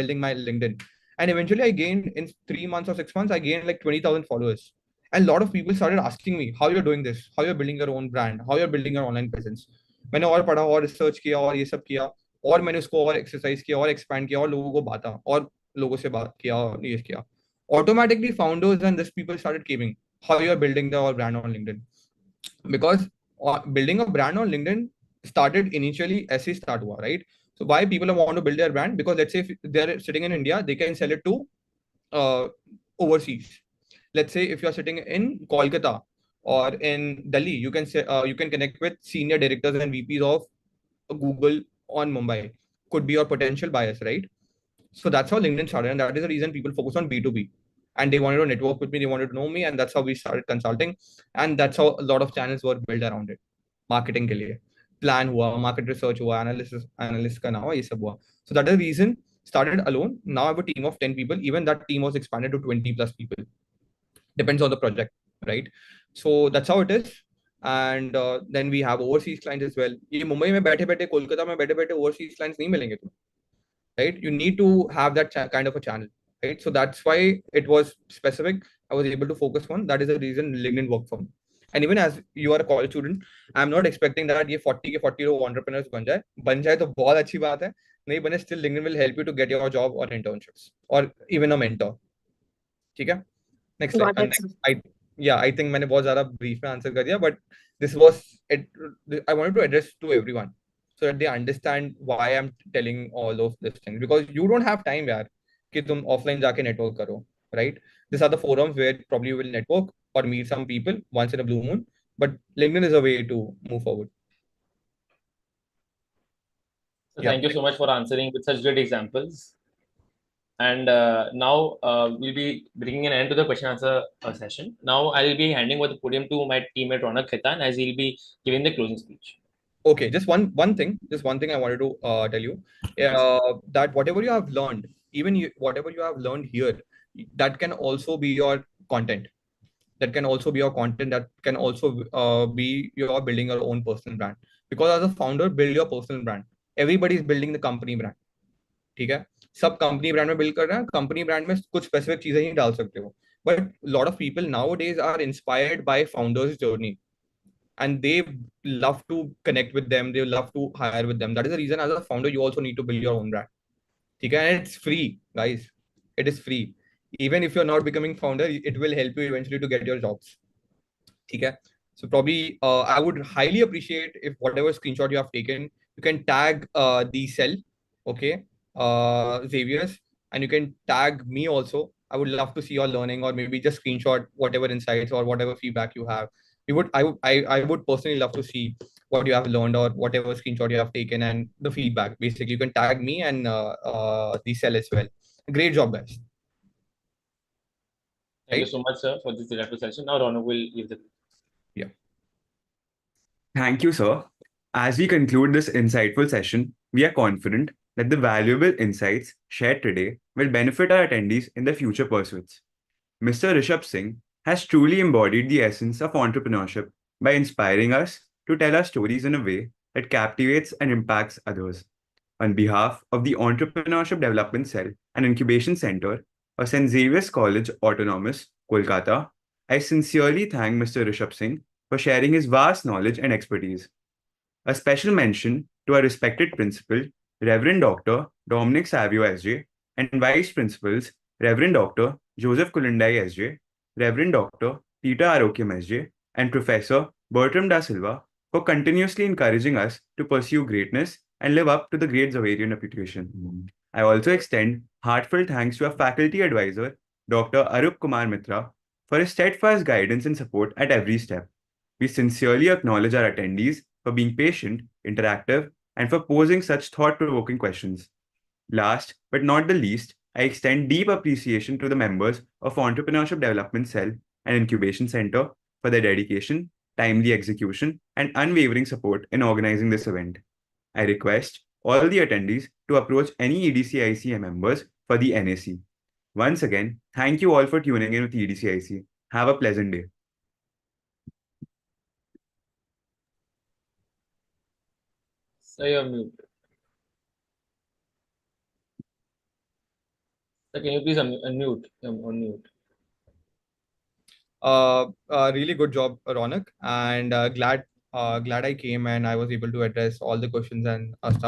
Speaker 1: building my LinkedIn. And eventually I gained, in 3 months or 6 months, I gained like 20,000 followers. And a lot of people started asking me how you're doing this, how you're building your own brand, how you're building your online presence. मैंने और पढ़ा और research किया और ये सब किया, और मैंने उसको और एक्सरसाइज किया और एक्सपैंड किया और लोगों को बांटा और लोगों से बात किया और ये किया. Automatically founders and this people started giving how you are building the brand on LinkedIn, because building a brand on LinkedIn started initially ऐसे start हुआ, right? So why people want to build their brand? Because let's say if they're sitting in India, they can sell it to overseas. Let's say if you're sitting in Kolkata or in Delhi, you can say you can connect with senior directors and VPs of Google on Mumbai. Could be your potential buyers, right? So that's how LinkedIn started, and that is the reason people focus on B2B. And they wanted to network with me, they wanted to know me, and that's how we started consulting. And that's how a lot of channels were built around it. Marketing के लिए plan हुआ, market research हुआ, analyst का ना हुआ, ये सब हुआ. So that is the reason. Started alone. Now I have a team of 10 people. Even that team was expanded to 20 plus people. Depends on the project, right? So that's how it is. And then we have overseas clients as well. ये मुंबई में बैठे बैठे, कोलकाता में बैठे बैठे overseas clients नहीं मिलेंगे तुम्हें, right? You need to have that kind of a channel, right? So that's why it was specific. I was able to focus on. That is the reason LinkedIn worked for me. And even as you are a college student, I'm not expecting that ये 40 के 40 लोग entrepreneurs बन जाए तो बहुत अच्छी बात है. नहीं बने, still LinkedIn will help you to get your job or internships or even a mentor. ठीक है? Next slide.
Speaker 2: Got it, sir.
Speaker 1: I think मैंने बहुत ज़्यादा brief में answer कर दिया, but this was it. I wanted to address to everyone so that they understand why I'm telling all of this thing, because you don't have time यार कि तुम offline जाके network करो, right? These are the forums where probably you will network or meet some people once in a blue moon, but LinkedIn is a way to move forward.
Speaker 3: So
Speaker 1: Yeah.
Speaker 3: thank you so much for answering with such great examples. And now we'll be bringing an end to the question answer session. Now I'll be handing over the podium to my teammate Ronak Khaitan as he'll be giving the closing speech.
Speaker 1: Okay, just one thing I wanted to tell you, that whatever you have learned, whatever you have learned here, that can also be your content. That can also be your content. That can also be your building your own personal brand. Because as a founder, build your personal brand. Everybody is building the company brand. Okay? सब company brand में build कर रहे हैं, company brand में कुछ specific चीजें ही डाल सकते हो. But lot of people nowadays are inspired by founders journey, and they love to connect with them, they love to hire with them. That is the reason as a founder you also need to build your own brand. Okay, and it's free, guys. It is free. Even if you're not becoming founder, it will help you eventually to get your jobs. Okay, so probably I would highly appreciate if whatever screenshot you have taken, you can tag the cell, okay, Xavier's, and you can tag me also. I would love to see your learning, or maybe just screenshot whatever insights or whatever feedback you have. I would personally love to see what you have learned or whatever screenshot you have taken and the feedback. Basically, you can tag me and the cell as well. Great job, guys.
Speaker 3: Thank you
Speaker 1: Right?
Speaker 3: so much, sir, for this delightful session. Now, Ronak will leave the.
Speaker 1: Yeah.
Speaker 5: Thank you, sir. As we conclude this insightful session, we are confident that the valuable insights shared today will benefit our attendees in their future pursuits. Mr. Rishabh Singh has truly embodied the essence of entrepreneurship by inspiring us to tell our stories in a way that captivates and impacts others. On behalf of the Entrepreneurship Development Cell and Incubation Center of St. Xavier's College Autonomous, Kolkata, I sincerely thank Mr. Rishabh Singh for sharing his vast knowledge and expertise. A special mention to our respected principal, Reverend Dr. Dominic Savio SJ, and Vice Principals, Reverend Dr. Joseph Kulundai SJ, Reverend Dr. Peter Arokyam SJ, and Professor Bertram da Silva for continuously encouraging us to pursue greatness and live up to the great Xaverian reputation. I also extend heartfelt thanks to our faculty advisor, Dr. Arup Kumar Mitra, for his steadfast guidance and support at every step. We sincerely acknowledge our attendees for being patient, interactive, and for posing such thought provoking questions. Last but not the least, I extend deep appreciation to the members of Entrepreneurship Development Cell and Incubation Center for their dedication, timely execution, and unwavering support in organizing this event. I request all the attendees to approach any EDCIC members for the NAC. Once again, thank you all for tuning in with EDCIC. Have a pleasant day.
Speaker 3: Sir, you're mute. Sir, can you please unmute? Unmute.
Speaker 1: Really good job, Ronak, and glad I came and I was able to address all the questions and stuff.